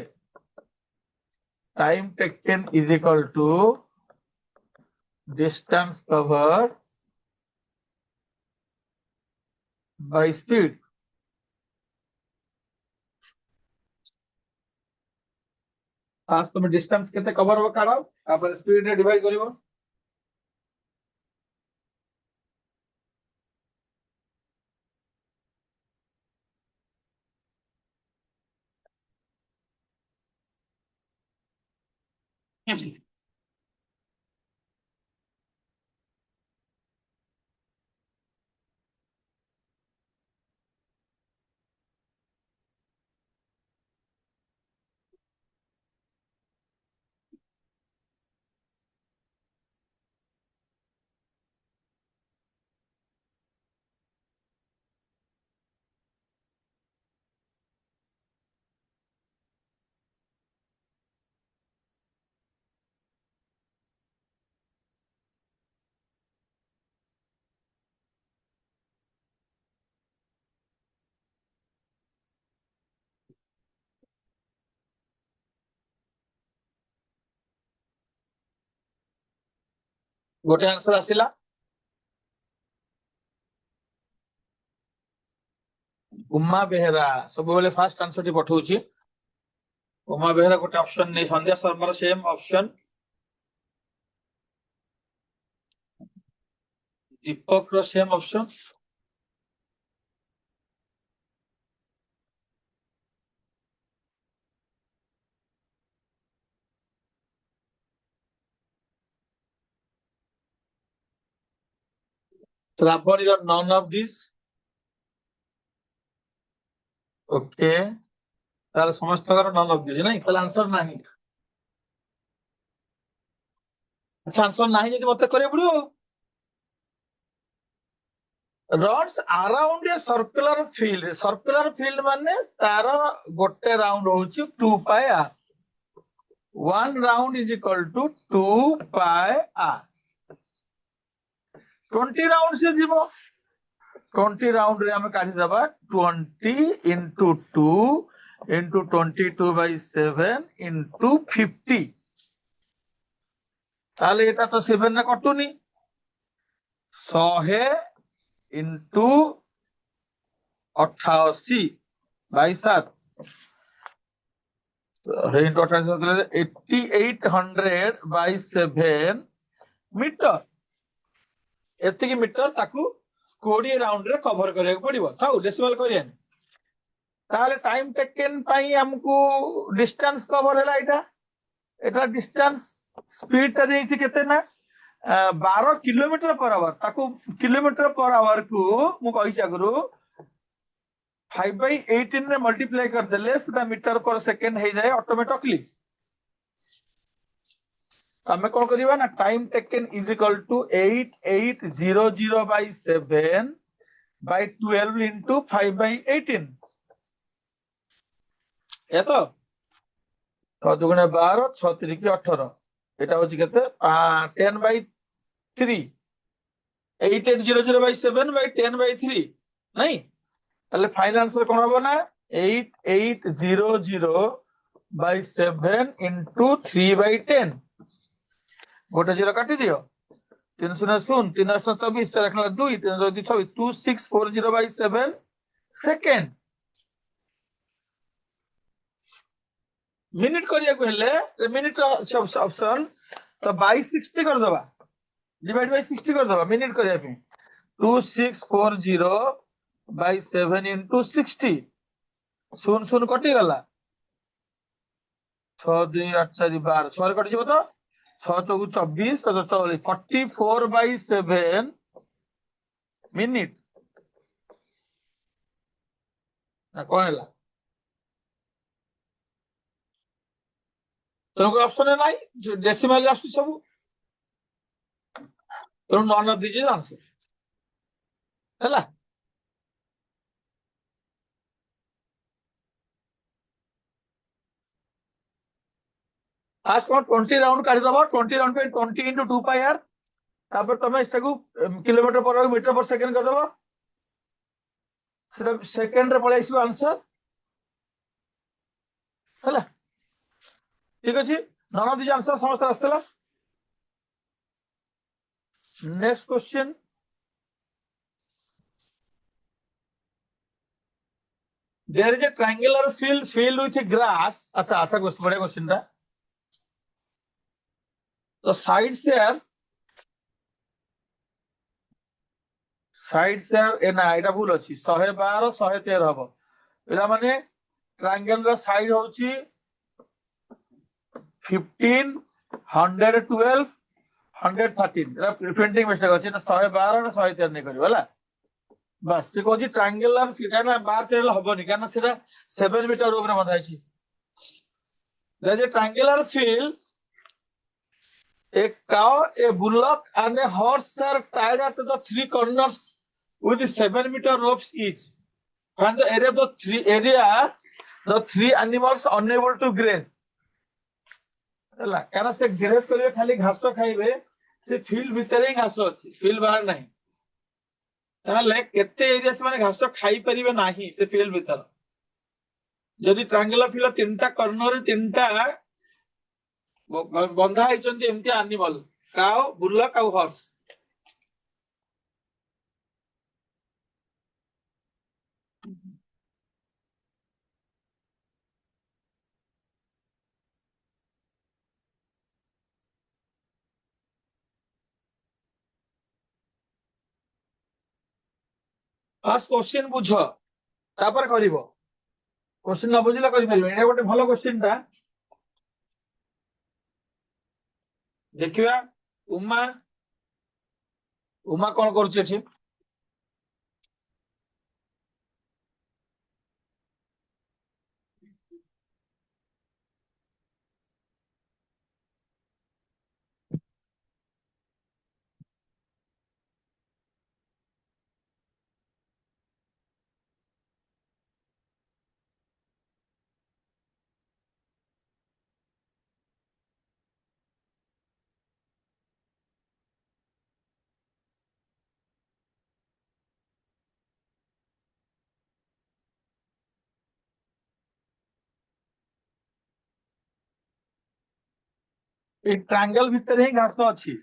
Time taken is equal to distance covered by speed. आज तुम डिस्टेंस केते कवर हो काढो, तापर स्पीड रे डिवाइड करिवो। गोटे आंसर आसिला, उमा बेहरा सब बेले फास्ट आंसर टी पठौची। उमा बेहरा गोटे ऑप्शन नहीं, संध्या शर्मा सेम ऑप्शन, दीपक रो सेम ऑप्शन, श्रावणी रो नॉन ऑफ दिस। ओके तार समस्त नॉन ऑफ दिस नहीं, तार आंसर नहीं। अच्छा आंसर नहीं जदि मते करे पड़ियो। Runs around a circular field माने तार गोटे राउंड होची 2 pi r, 1 round is equal to 2 pi r. 20 round से जीवो, 20 राउंड रे हम काढी दबा 20 into 2 into 22/7 into 50। ताले एटा तो 7 ना कटुनी, 100 into 88/7 8800/7 मीटर, एतिकी मीटर ताकू 20 राउंड रे कवर करिया पड़िबो। थाउ डेसिमल करियानी, ताले टाइम टेकन पाई हमकू डिस्टेंस कवर हैला, एटा डिस्टेंस स्पीड ता देइछि केते ना 12 किलोमीटर पर आवर, ताकू किलोमीटर पर आवर को मु कहि चागरु 5/18 रे मल्टीप्लाई कर देले सेटा मीटर पर सेकेंड हे जाए ऑटोमेटिकली। तमे कोन करिबा ना time taken is equal to 8800/7/12 into 5/18 ये तो 6 दुगुणे 12 6 तिरिकी 18 এটা হচ্ছে কত 10/3 8800/7/10/3 নাই তাহলে ফাইনাল आंसर কোন হবে না 8800/7 into 3/10 গোটা জিরো কাটি দিও 3 শূন্য 0 3 8 24 4 1 2 3 2 26 2640/7 সেকেন্ড मिनिट करिया को हेले मिनिट ऑप्शन तो बाय 60 कर दबा डिवाइड बाय 60 कर दबा मिनिट करिया पे 2640/7 into 60 शून्य शून्य कटि गला 6 2 8 4 12 6 रे कटि जब तो 6 4 24 44/7 मिनिट ना कोन हला तुमको ऑप्शन है नहीं जो डेसिमल आसु सब तुम नॉन ऑफ दीजिए आंसर हला आज तुम 20 राउंड काढी दबा 20 राउंड पे 20 into 2 pi r तापर तुम इसको किलोमीटर पर मीटर पर सेकंड कर दबा सेटा सेकंड रे पळे आसीबो आंसर हला ठीक अछि नॉन ऑफ दीजिए आंसर समस्त आस्तला next question there is a triangular field filled with grass अच्छा अच्छा क्वेश्चन बड़े क्वेश्चन टा तो साइड शेयर ए ना एटा भूल अछि 112 113 हबो एला माने ट्रायंगल रो साइड होछि 15 112 113 एला प्रिंटिंग मिस्टेक अछि ना 112 ना 113 नै करियो हला बस से कहछि ट्रायंगुलर सीधा ना 12 13 हबोनी कारण सेटा 7 मीटर ऊपर बंधा अछि there is a triangular field a cow, a bullock, and a horse are tied at the three corners with 7 meter ropes each. When the area of the three animals unable to graze. ହେଲା କାରଣ ସେ Gray's କରିବେ ଖାଲି ଘାସ ଖାଇବେ ସେ field ଭିତରେ ହିଁ ଘାସ ଅଛି ଫିଲ୍ଡ ବାହାରେ ନାହିଁ ତାହେଲେ କେତେ ଏରିଆ ସେମାନେ ଘାସ ଖାଇ ପାରିବେ ନାହିଁ ସେ ଫିଲ୍ଡ ଭିତରେ ଯଦି ଟ୍ରାଙ୍ଗୁଲାର ଫିଲ୍ଡ ତିନିଟା କର୍ଣ୍ଣରରେ ତିନିଟା बंधा एमती एनिमल काउ बुल्लक आउ हॉर्स फर्स्ट क्वेश्चन बुझ तापर करिवो क्वेश्चन न बुझिला करि परिबे एटा गोटे भलो क्वेश्चन ता देखिबा उमा उमा कोन करछि अछि ए ट्रायंगल भीतर ही घास अछि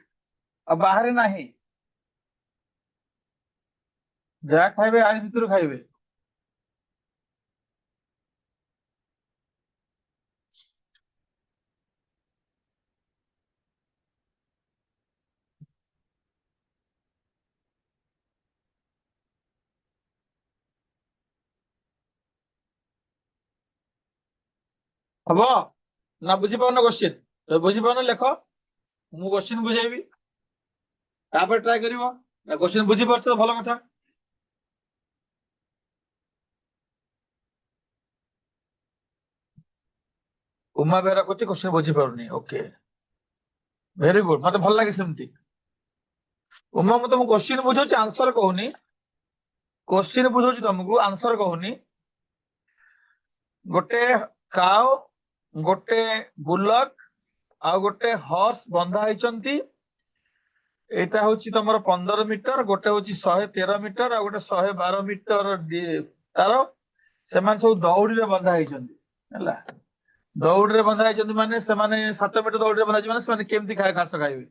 आ बाहर नाही जा खाइबे आज भीतर खाइबे हबो ना बुझि पाउन क्वेश्चन तो बुझि पाउन लेखो मु क्वेश्चन बुझाइबी तापर ट्राई करिवो ना क्वेश्चन बुझि परछ तो भलो कथा उमा बेहरा को क्वेश्चन बुझी पारुनी ओके वेरी गुड मत भल लगे सेमती उमा मत तुम क्वेश्चन बुझाऊँ आंसर कहूनी क्वेश्चन बुझाऊँ तुमको आंसर कहूनी गोटे काउ गोटे बुलक आ गोटे हॉर्स बंधा होती एटा हूँ तुम 15 मीटर गोटे हूँ 113 मीटर आ गोटे 112 मीटर तार से सब दौड़ी बंधा होती दौड़ी बंधा होती माने 7 मीटर दौड़ी बंधा माने केमती घास खाइबे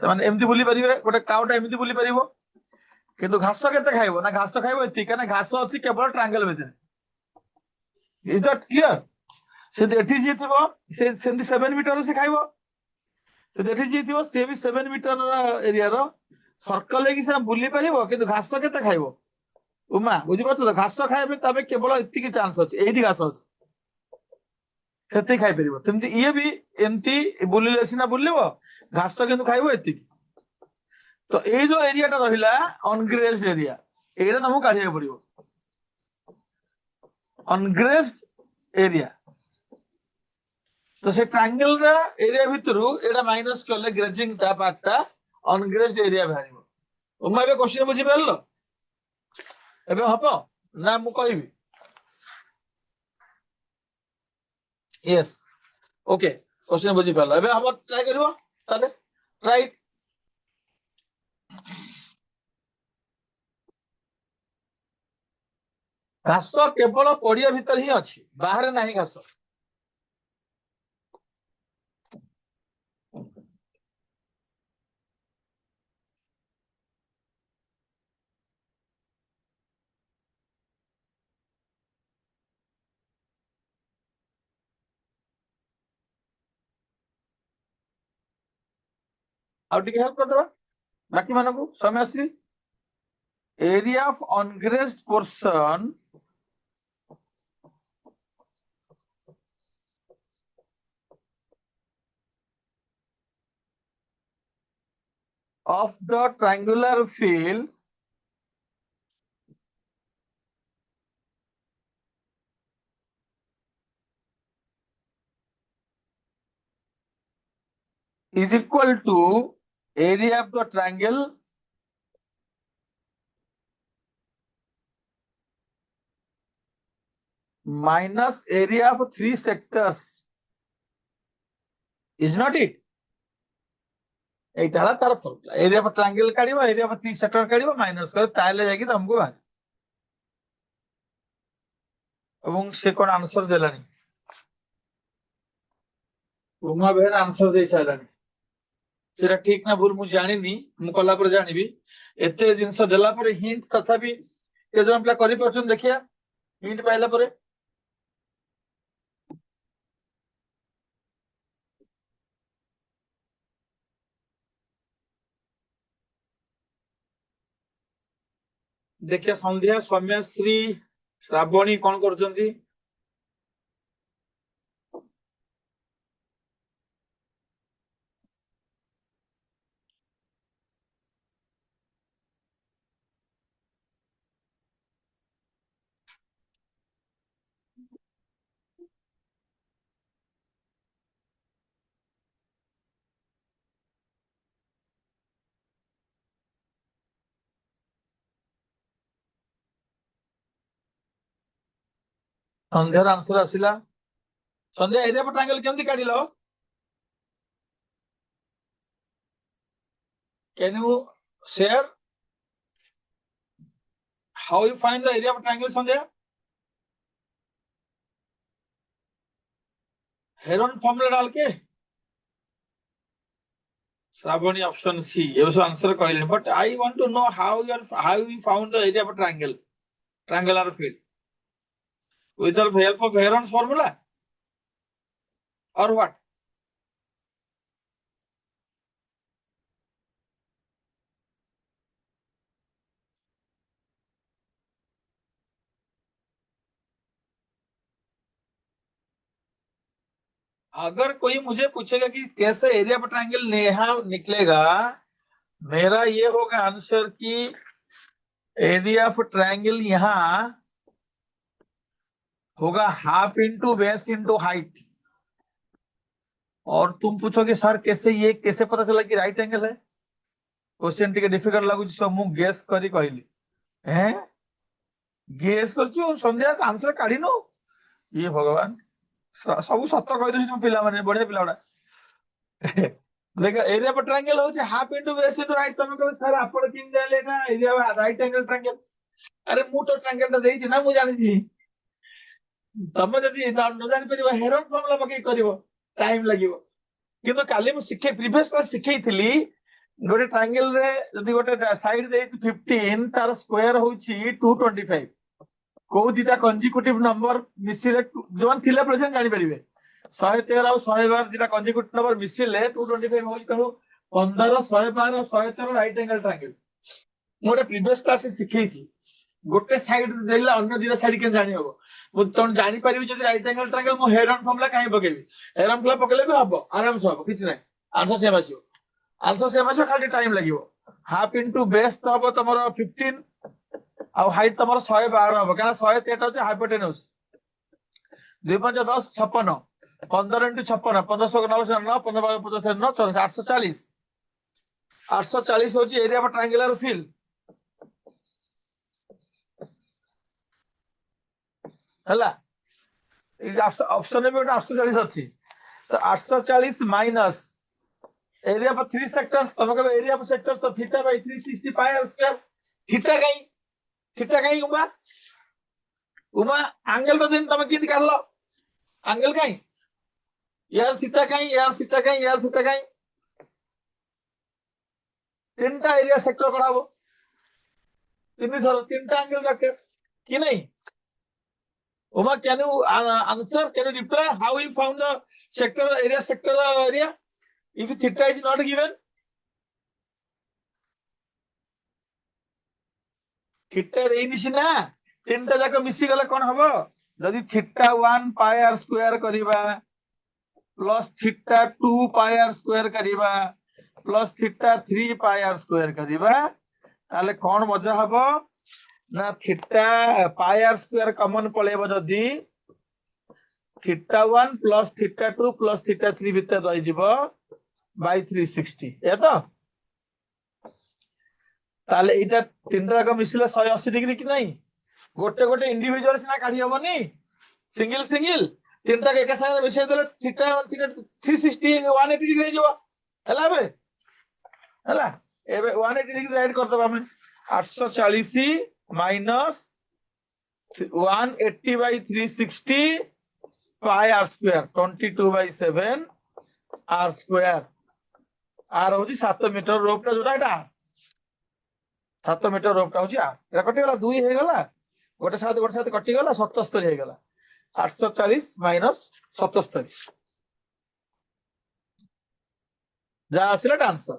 से एमती बुली पारे गोटे काउटा एमती बुली पार किंतु घास केते खाइबो ना घास खाइबो एति काना घास अछि केवल ट्रायंगल भितर इज दैट क्लियर से एठी जी थिबो से 7 मीटर से खाइबो से एठी जी थिबो से भी 7 मीटर एरिया रो सर्कल लेकी से बुली पारिबो किंतु घास केते खाइबो उमा बुझी पाछो तो घास खाइबे तबे केवल एति की चांस अछि एठी घास अछि सेति खाइ परिबो तमति ये भी एमती बुलिले सिना बुलिबो घास किंतु खाइबो एति तो ये जो एरिया टा रहिला अनग्रेज्ड एरिया एटा तुमको काढिया पड़िबो अनग्रेज्ड एरिया तो से ट्रायंगल रा एरिया भितरु एटा माइनस करले ग्रेजिंग टा पार्टटा अनग्रेज्ड एरिया बाहरिबो उमा बे क्वेश्चन बुझी परलो एबे हबो ना मु कहबी यस ओके क्वेश्चन बुझी परलो एबे हबो ट्राई करबो ताले ट्राई घास केवल पड़िया भीतर ही अच्छी बाहर नहीं घास आउ टिके हेल्प कर दबा बाकी मानकु समय आसी area of ungrazed portion of the triangular field is equal to area of the triangle minus area of 3 sectors. Is not it? এইটা হলো তার ফর্মুলা এরিয়া অফ ট্রায়াঙ্গেল কাঢ়িবা এরিয়া অফ 3 সেক্টর কাঢ়িবা মাইনাস করে তাহলে যাই তমকু বাহার এবং সে কোন আনসার দেলানি উমা বেহেরা আনসার দেই সাইলানি সেটা ঠিক না ভুল মু জানিনি মু কলা পরে জানিবি এতে জিনিস দেলা পরে হিন্ট তথাপি কে জন পিলা করি পারছন দেখিয়া হিন্ট পাইলা পরে देखिए संध्या सौम्यश्री श्रावणी कौन करछंती संध्यार आंसर आसिला संध्या एरिया पर ट्रायंगल केमती काढिलो can you share how you find the area of triangle Sandhya Heron formula डाल के श्रावणी ऑप्शन सी ये सब आंसर कहले but I want to know how you found the area of triangle triangular field with the help of Heron's formula or what अगर कोई मुझे पूछेगा कि कैसे एरिया ऑफ ट्रायंगल यहाँ निकलेगा मेरा ये होगा आंसर कि एरिया ऑफ ट्रायंगल यहाँ होगा half into base into height और तुम पूछो कि सर कैसे ये कैसे पता चला कि राइट एंगल है। क्वेश्चन टिके डिफिकल्ट लागुची सो मु गेस करी कहली हैं गेस करछु संध्या आंसर काढिनो ये भगवान सब सत कहि दउछि तुम पिला माने बढिया पिला गुडा देख एरिया पर ट्रायंगल होछि half into base into right तमे कहो सर आपण किन देले ना एरिया राइट एंगल ट्रायंगल अरे मु तो ट्रायंगल ता देछि ना मु जानि छी तमे जदि न जानि परिबा हेरोन फॉर्मूला पके करिवो टाइम लागिवो किंतु काली मु शिखे प्रीवियस क्लास शिखेइथिली गोटे ट्रायंगल रे जदि गोटे साइड देछि 15 तार स्क्वायर होछि 225 को दिटा कंजिक्यूटिव नंबर मिसिले जोन थिले प्रेजेंट जानि परिबे 113 और 112 दिटा कंजिक्यूटिव नंबर मिसिले 225 होई कहू 15 112 और 113 राइट एंगल ट्रायंगल मोटे प्रीवियस क्लास शिखेइ छी गोटे साइड देला अन्य दिटा साइड के जानि हबो मु तण जानि परिबि जदि राइट एंगल ट्रायंगल मु हेरन फॉर्मूला काहे पकेबी हेरन फॉर्मूला पकेले भी हबो आराम से हबो किछ नै आंसर सेम आसीबो खाली टाइम लागिवो हाफ इनटू बेस तो हबो तमरो 15 आ हाइट तमरो 112 हबो काना 113 होचे हाइपोटेन्यूज 2 5 10 56 15 इनटू 56 1500 9 15 75 9 840 840 होची एरिया पर ट्रायंगुलर फिल हला ऑप्शन में 840 अच्छी तो 840 माइनस एरिया पर 3 सेक्टर्स तब कब एरिया पर सेक्टर्स तो theta by 360 pi are square theta कहीं उमा उमा एंगल तो दिन तब किंती काढलो एंगल कहीं यार थीटा कहीं तीनटा एरिया सेक्टर कराबो तीनटा एंगल रखे कि नहीं Uma, can you answer? Can you reply how you found the sector area? If theta is not given, theta is na. तीनटा जाक मिसी गला कोन हबो जदि थीटा 1 पाई आर स्क्वायर करिबा plus theta 2 pi are square करिबा plus theta 3 pi are square करिबा ताले कोन मजा हबो ना theta pi are square common पळेबो जदि theta 1 plus theta 2 plus theta 3 भीतर रहि जिवो बाय 360 ए तो ताले एटा तीनटा का मिसिले 180 डिग्री कि नहीं गोटे गोटे इंडिविजुअल सिना काढी हबनी सिंगल तीनटा के संगे मिसै देले थीटा 360 180 डिग्री जिवो हला बे हला एबे 180 डिग्री ऐड कर दबा हमें 840 minus 180 by 360 pi r square 22 by 7 r square r होची 7 मीटर रोप टा जोटा एटा 7 मीटर रोप टा होची r एटा कटि गला 2 हे गला गोटे साथ कटि गला 77 हे गला 840 माइनस 77 जा आसिला आंसर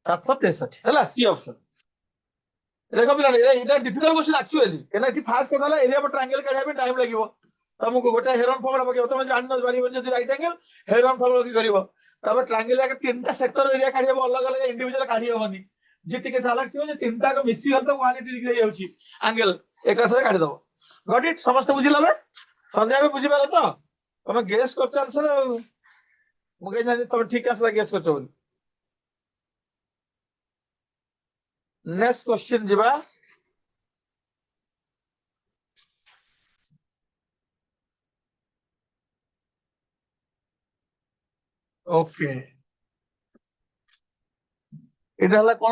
763 हला सी ऑप्शन देखो पिला एटा डिफिकल्ट क्वेश्चन एक्चुअली एना इठी फास्ट करला एरिया पर ट्रायंगल काढिया पे टाइम लागिवो तुमको गोटे हेरन फॉर्मूला पकेबो तुम जान न पारिबो जदि राइट एंगल हेरन फॉर्मूला की करिवो तब ट्रायंगल के तीनटा सेक्टर एरिया काढिबो अलग अलग इंडिविजुअल काढी होबनी जे टिके चालाक थियो जे तीनटा को मिसी हल तो 180 डिग्री जाउची एंगल एक साथ काढी दबो गॉट इट समस्त बुझी लबे संध्या में बुझी पाले तो तुम गेस करछ आंसर मुके जानि तुम ठीक आंसर गेस करछ बोली नेक्स्ट क्वेश्चन जिबा okay it is like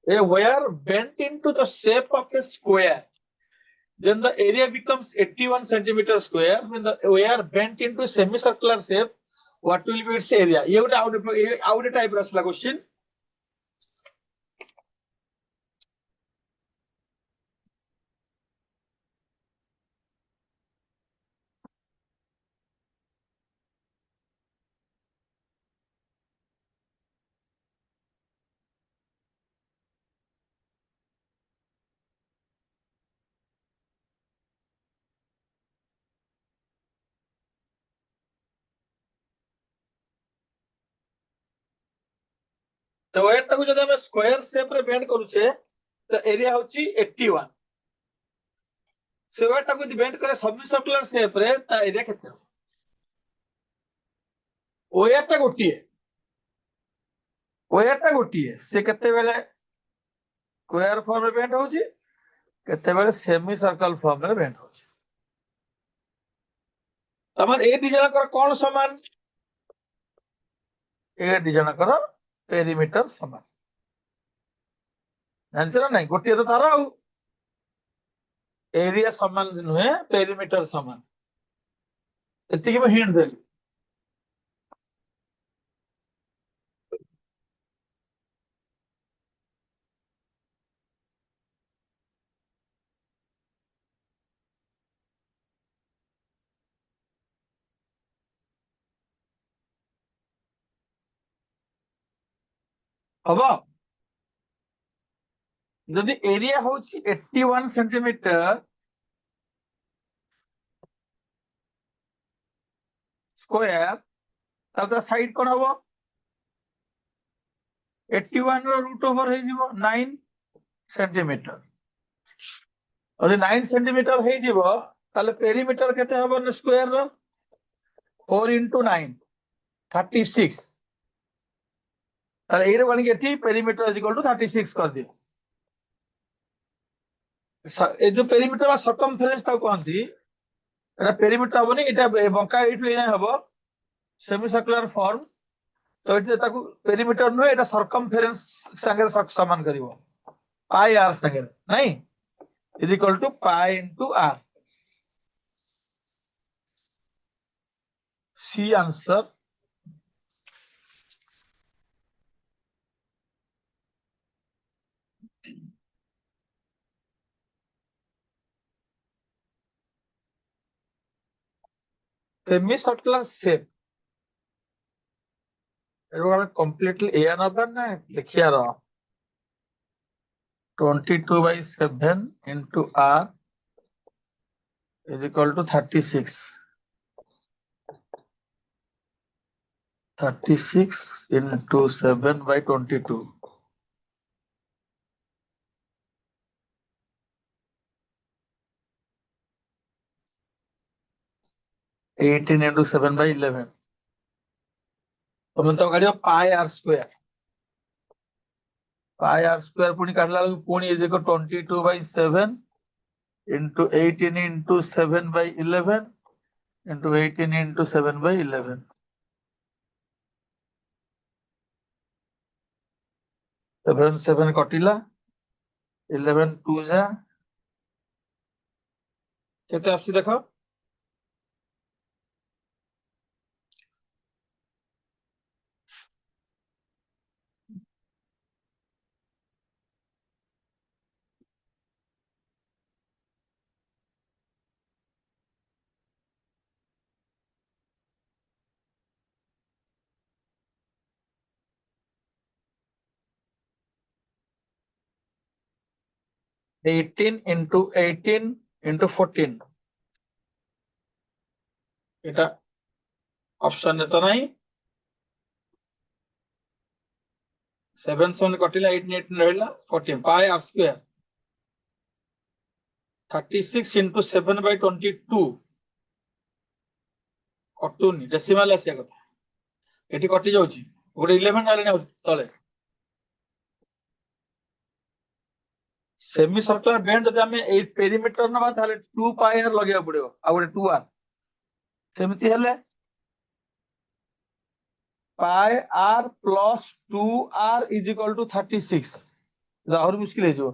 a wire bent into the shape of a square. Then the area becomes 81 centimeter square. When the wire bent into semicircular shape, what will be its area? ये ଗୋଟେ out type ର ଆସିଲା question. तो wire टाକୁ ଯଦି ଆମେ square shape ରେ bend କରୁଛେ ତ area ହେଉଛି 81. ସେ wire टाକୁ ଯଦି bend करे semicircular shape ରେ ତା area କେତେ? ଓଏଆରଟା ଗୋଟିଏ ସେ କେତେବେଳେ ସ୍କ୍ୱାର ଫର୍ମରେ ବେଣ୍ଡ ହଉଛି, କେତେବେଳେ ସେମି सर्कल ଫର୍ମରେ ବେଣ୍ଡ ହଉଛି। ତମର ଏ ଦି ଜଣଙ୍କର କଣ ସମାନ? ଏ ଦି ଜଣଙ୍କର पेरिमीटर समान। ଜାଣିଛ ନା ନାଇଁ? ଗୋଟିଏ ତ ତାର ଆଉ एरिया समान नुहे, पेरिमीटर समान। ଏତିକି ମୁଁ ହିଣ୍ଟ ଦେଲି। हबो जदि एरिया होची 81 सेंटीमीटर स्क्वायर तब साइड कोन हबो 81 रो रूट ओवर हे जीवो 9 सेंटीमीटर। और 9 सेंटीमीटर हे जीवो ताले पेरीमीटर केते हबो न स्क्वायर रो 4 into 9 36। ताले एरे बन के टी पेरीमीटर इज इक्वल टू 36 कर दियो। ए जो पेरीमीटर बा सर्कमफेरेंस ता कहंती एटा पेरीमीटर हबो नि एटा बंका एठु ए हबो सेमी सर्कुलर फॉर्म। तो एटे ताकू पेरीमीटर नु एटा सर्कमफेरेंस संगे समान करिवो पाई आर संगे नहीं is equal to pi into r. C answer. Semi circular shape completely एया नंबर ना देखिया रो 22/7 into r is equal to 36 into 7/22 18 into 7/11 तुम तो काढियो पाई आर स्क्वायर पुणी काढला पुणी is equal 22/7 into 18 into 7/11 into 18 into 7/11 7 7 कटिला 11 2 जा केते आसी देखो 18 into 18 into 14 এটা ऑप्शन तो नहीं 7 7 कटिला 18 18 रहला 14 पाई आर स्क्वायर 36 into 7/22 कटुनी डेसिमल आसिया कथा एठी कटि जाउची गोटे 11 आले तले सेमी सर्कुलर बेंड जदि हमें 8 पेरीमीटर नबा ताले 2 पाई आर लगेया पड़ियो आ गोटे 2 आर सेमिति हेले pi are plus 2 r is equal to 36 और मुश्किल है जो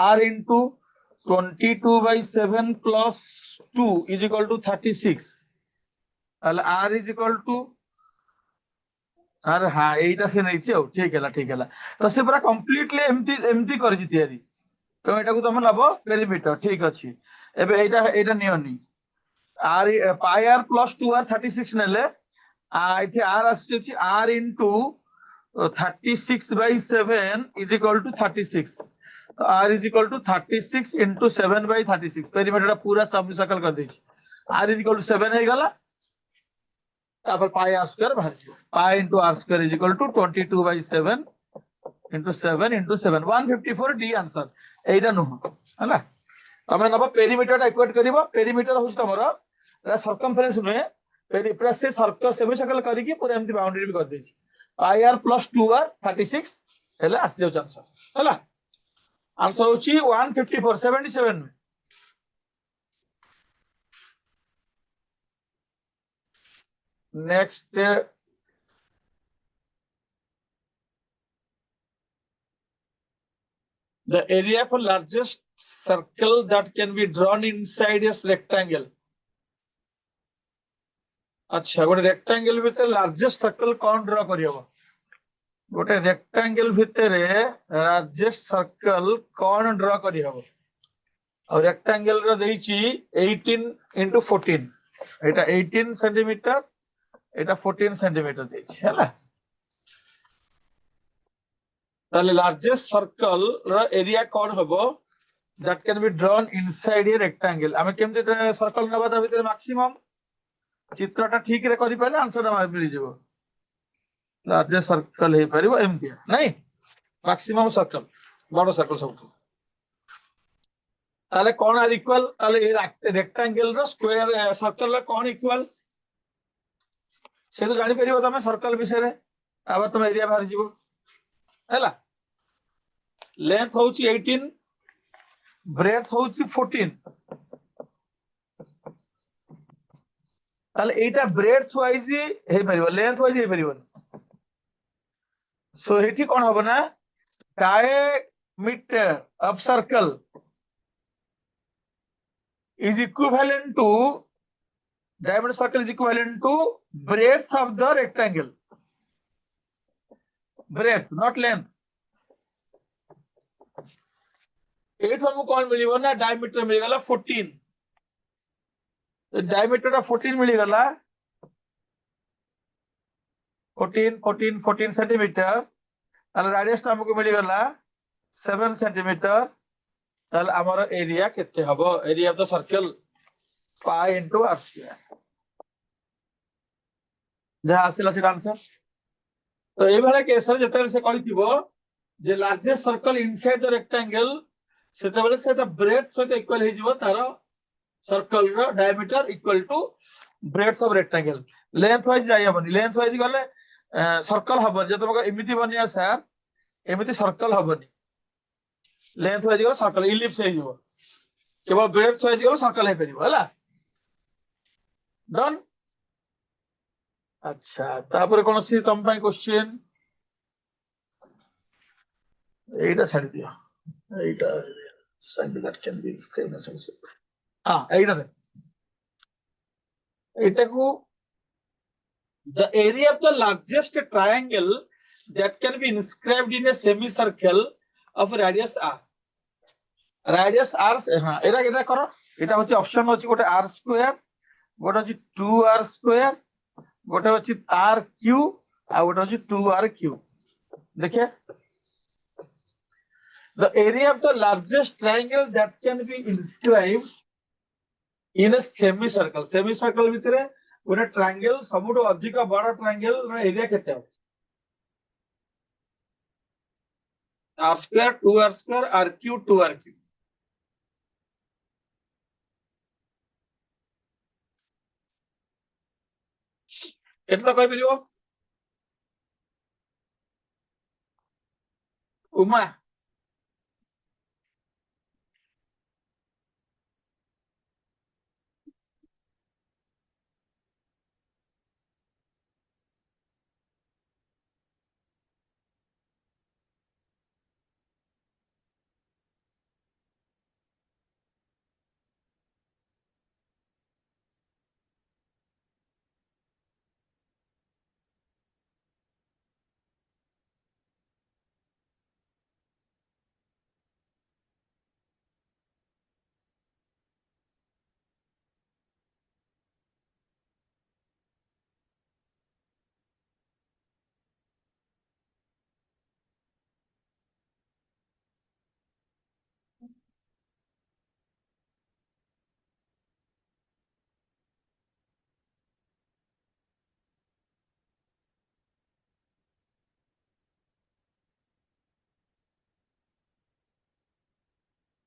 r into 22/7 plus 2 is equal to 36 r is equal to अरे हाँ एटा से नहीं छी ठीक है तो से पूरा कंप्लीटली एमती एमती करछि तयारी तो एटा को तुम नबो पेरीमीटर ठीक अछि एबे एटा एटा नियोनी r pi are plus 2 r 36 नेले इथे आर आछि r into 36/7 is equal to 36 तो r is equal to 36 into 7/36 perimeter पूरा सब सर्कल कर दी आर इज इक्वल टू 7 हे गला तापर पाई आर स्क्वायर बाहर pi into r square is equal to 22/7 into 7 into 7 154 D answer एटा नु हला तमे नबो पेरीमीटर इक्वेट करिवो पेरीमीटर होस तमरो सर्कमफेरेंस नुहे पूरा से सर्कल सेमी सर्कल करके पूरा एमती बाउंड्री भी कर देछि ir plus 2r 36 हेला आसी जाउ आंसर हेला आंसर होची 154 77 next the area for largest circle that can be drawn inside a rectangle अच्छा गोटे रेक्टांगल भितर लार्जेस्ट सर्कल कौन ड्रा करियो गोटे रेक्टांगल भितर लार्जेस्ट सर्कल कौन ड्रा करियो और रेक्टांगल रो देइची 18 into 14 एटा 18 सेंटीमीटर एटा 14 सेंटीमीटर देइची हैला ताले लार्जेस्ट सर्कल रो एरिया कौन हबो that can be drawn inside a rectangle आमे केमते सर्कल नबा ता भितर मैक्सिमम चित्रटा ठीक रे करि पाले आंसर मा मिल जेबो लार्जेस्ट सर्कल हे परिबो एमती नहीं मैक्सिमम सर्कल बड़ सर्कल सब ताले कोन आर इक्वल ताले ए रेक्टेंगल रो स्क्वायर सर्कल ला कोन इक्वल से तो जानि परिबो तमे सर्कल विषय रे आबा तमे एरिया बाहर जीवो हैला लेंथ होची 18 ब्रेथ होची 14 ताले एटा ब्रेथ वाइज हे परिबो लेंथ वाइज हे परिबो सो हेठी कोन हबो ना diameter of circle is equivalent to diameter circle is equivalent to breadth of the rectangle breadth not length 8 हमको कौन मिलिबो ना diameter मिल गला 14 diameter 14 मिल गला 14 सेंटीमीटर ताले रेडियस हमको मिल गला 7 सेंटीमीटर ताले हमर एरिया केते हबो area of the circle pi into r square जहा आसिला से आंसर तो ए भले केस रे जते से कहिथिबो जे largest circle inside the rectangle सेते बेले सेटा ब्रेथ सहित इक्वल हे जिवो तारो सर्कल रो diameter equal to breadth of rectangle length wise जाय हबनी लेंथ वाइज गले सर्कल हबन जे तुमको एमिति बनिया सर एमिति सर्कल हबनी लेंथ वाइज गले सर्कल इलिप्स हे जिवो केवल ब्रेथ वाइज गले सर्कल हे परिबो हला डन अच्छा तापर कोन सी तम पई क्वेश्चन एटा छाडी दियो एटा strength that can be screen associate एटा दे एटा को the area of the largest triangle that can be inscribed in a semicircle of radius r radius r हां एटा करो एटा होची ऑप्शन होची गोटे r स्क्वायर गोटे होची 2r स्क्वायर गोटे होची r क्यू आ गोटे होची 2r क्यू देखिए the area of the largest triangle that can be inscribed in a semicircle भितरे गोटे ट्रायंगल सबुठो अधिक बड़ ट्रायंगल रो एरिया केते हो r square 2r square r cube 2r cube एतला कहि परियो उमा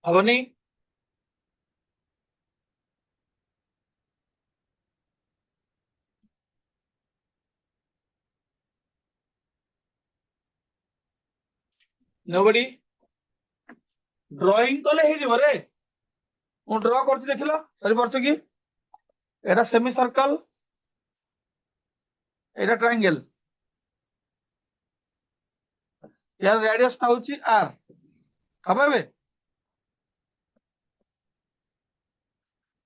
हबनी nobody drawing कले हे जिवो रे मु ड्रा करछि देखिलो सरी परछ की एटा सेमी सर्कल एटा ट्रायंगल यार रेडियस ता होछि r हबे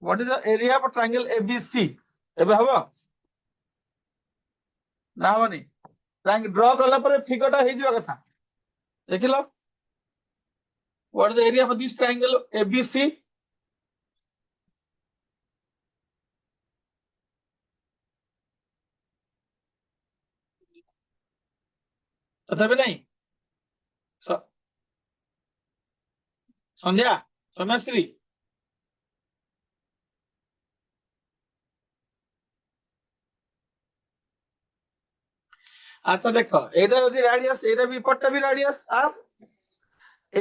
what is the area of triangle ABC एबे हबो ना हबनी ट्रायंगल ड्रा करला पर फिगरटा हे जिवा कथा देखिलो what is the area of this triangle ABC तथापि नहीं संध्या सोम्याश्री अच्छा देख एटा यदि रेडियस एटा भी पट्टा भी रेडियस आर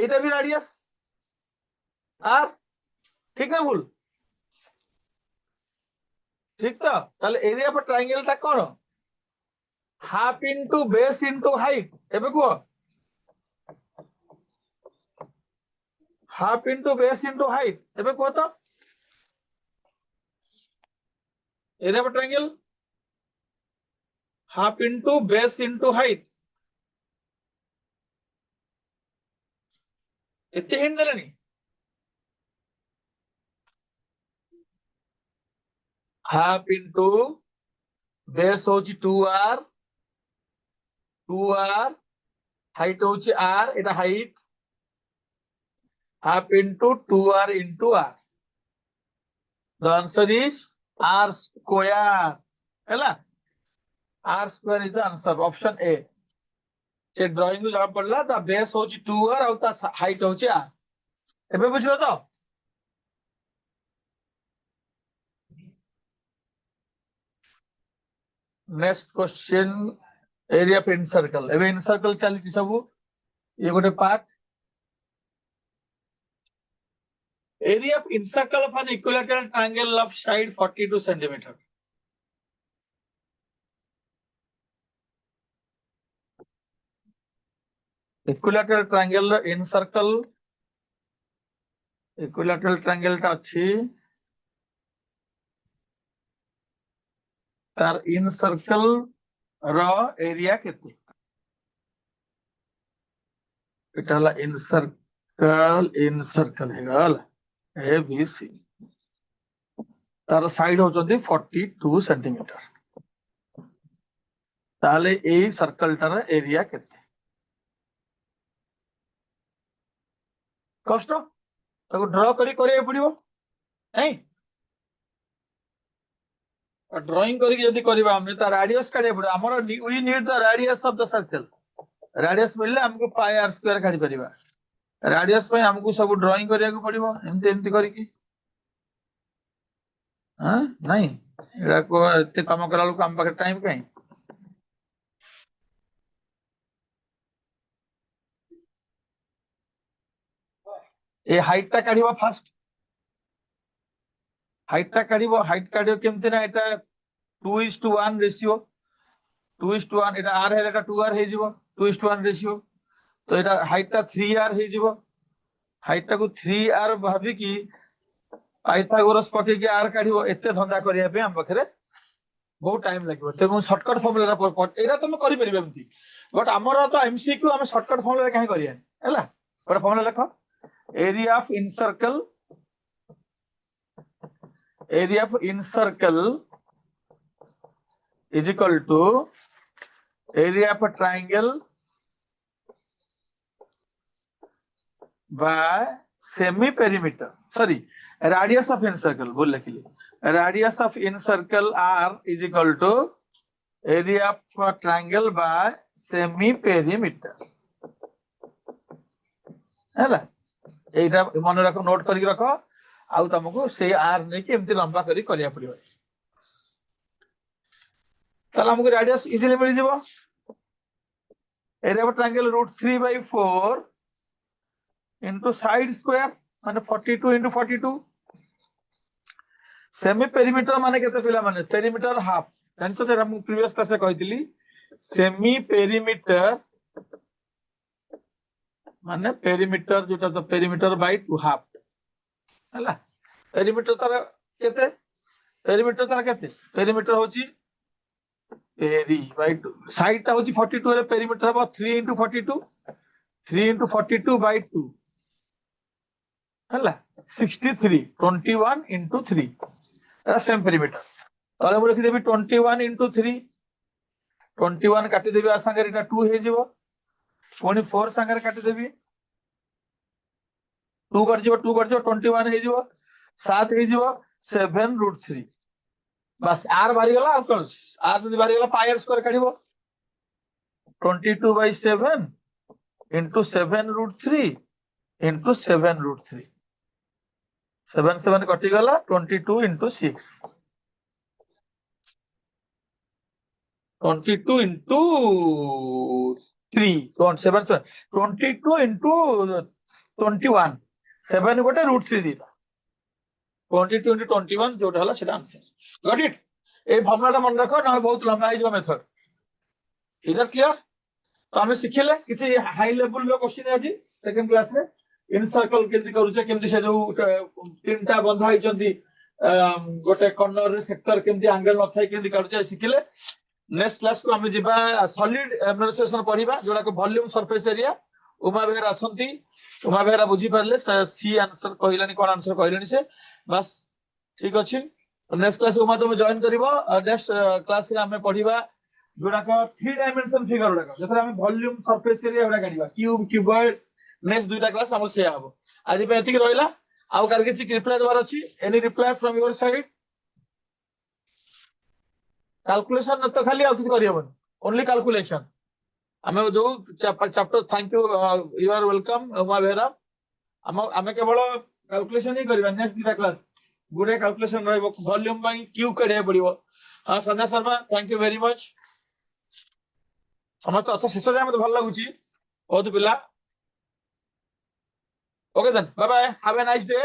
एटा भी रेडियस आर ठीक है भूल ठीक तो ताले एरिया पर ट्रायंगल ता कोन half into base into height एबे को half into base into height एबे को तो एरिया पर triangle half into base into height एते हिंट देलानी हाफ इनटू बेस होची 2r हाइट होची r एटा height half into 2r into r the answer is r square हैला r square is the answer option a से drawing में जहां पड़ला ता बेस होची 2r और ता हाइट होची r एबे बुझलो तो next question area of incircle एबे इनसर्कल चली छी सब ये गोटे part area of incircle of an equilateral triangle of side 42 centimetre equilateral triangle equilateral triangle ता अछि तार इनसर्कल रो एरिया केते एटा हला इनसर्कल है गल ए बी सी तार साइड होचंदी 42 सेंटीमीटर ताले ए सर्कल तार एरिया केते कष्ट ताको ड्रा करिया पड़िबो नहीं ड्राइंग करके यदि करबा हम ता रेडियस काढे पड़े हमर we need the radius of the circle radius मिलले हमको पाई आर स्क्वायर काढी परिबा रेडियस पे हमको सब ड्राइंग करिया को पड़िबो एमते एमते करिकी हां नहीं एरा को एते काम करालो काम पाखे टाइम काई ए हाइट ता काढिबो फास्ट हाइट ता काढिबो हाइट काढियो केमते ना एटा 2:1 रेशियो 2:1 एटा r है एटा 2r हे जिवो 2:1 रेशियो तो एटा हाइट ता 3r हे जिवो हाइट ता को 3r भाबी की पाइथागोरस पके के r काढिबो एते धंदा करिया पे हम बखरे बहुत टाइम लागबो ते मु शॉर्टकट फार्मूला एटा तुम करि परिबे एमती बट हमर तो एमसीक्यू हम शॉर्टकट फार्मूला काहे करिया हैला बट फार्मूला लिखो area of encircle is equal to area of a triangle by semi perimeter sorry radius of encircle बोल लिखिए radius of encircle r is equal to area of a triangle by semi perimeter हैला एटा मन रखो note करके रखो आउ तुमको से r ने के एमती लंबा करी करिया पड़ियो ताला हमको रेडियस इजीली मिल जिवो area of triangle √3/4 into side square माने 42 into 42 सेमी पेरीमीटर माने केते पिला माने पेरीमीटर हाफ जानतो तेरा मु प्रीवियस क्लास रे कहितली सेमी पेरीमीटर माने पेरीमीटर जोटा तो पेरीमीटर बाय 2/2 हला पेरीमीटर तार केते पेरीमीटर होची पेरी बाय 2 साइड ता होची 42 रे पेरीमीटर हबो 3 * 42 3 * 42 बाय 2 हला 63 21 * 3 एटा सेम पेरीमीटर ताले मु लिखि देबी 21 * 3 21 काटी देबी आ संगे एटा 2 हे जिवो पुनी 4 संगे काटी देबी 2 कर जिवो 21 हे जिवो 7 हे जिवो 7√3 बस आर बारी गला आ कोन आर जदी बारी गला पाई आर स्क्वायर काढिबो 22/7 * 7√3 * 7√3 7 7 कटि गला 22 * 6 22 * 3 7 7 22 * 21 7 गोटे √3 दिला 22 * 21 जोटा हला सेटा आंसर गॉट इट ए फॉर्मूलाटा मन रखो ना बहुत लंबा है जो मेथड इज इट क्लियर तो हमें सिखिले किसी हाई लेवल रो क्वेश्चन आज सेकंड क्लास में इन सर्कल केमती करूचे केमती से जो तीनटा बंधा होइचंती गोटे कॉर्नर रे सेक्टर केमती एंगल न थाई केमती करूचे सिखिले नेक्स्ट क्लास को हमें जिबा सॉलिड एडमिनिस्ट्रेशन पढ़िबा जोड़ा को volume surface area Uma Behera अछंती उमा बेहरा बुझी पारले सी आंसर कहलानी कोन आंसर कहलानी से बस ठीक अछि नेक्स्ट क्लास उमा तुम जॉइन करिवो नेक्स्ट क्लास रे हमें पढ़िबा जोड़ा को 3 डायमेंशन फिगर उडा जतरा हमें वॉल्यूम सरफेस एरिया उडा काढिबा क्यूब क्यूबॉइड नेक्स्ट दुईटा क्लास हम से आबो आज पे एतिक रहिला आउ कार किछि रिप्लाई दवार अछि any reply from your side calculation न तो खाली आ किछि करियबन ओनली कैलकुलेशन हमें जो chapter thank you you are welcome Uma Behera हमें केवल कैलकुलेशन ही करबा नेक्स्ट दुईटा क्लास गुडे कैलकुलेशन रहबो वॉल्यूम बाय क्यू कढे पड़िबो हां Sandhya Sharma thank you very much समस्त अच्छा शेष जाय मते भल लागुची बहुत पिला okay then bye bye have a nice day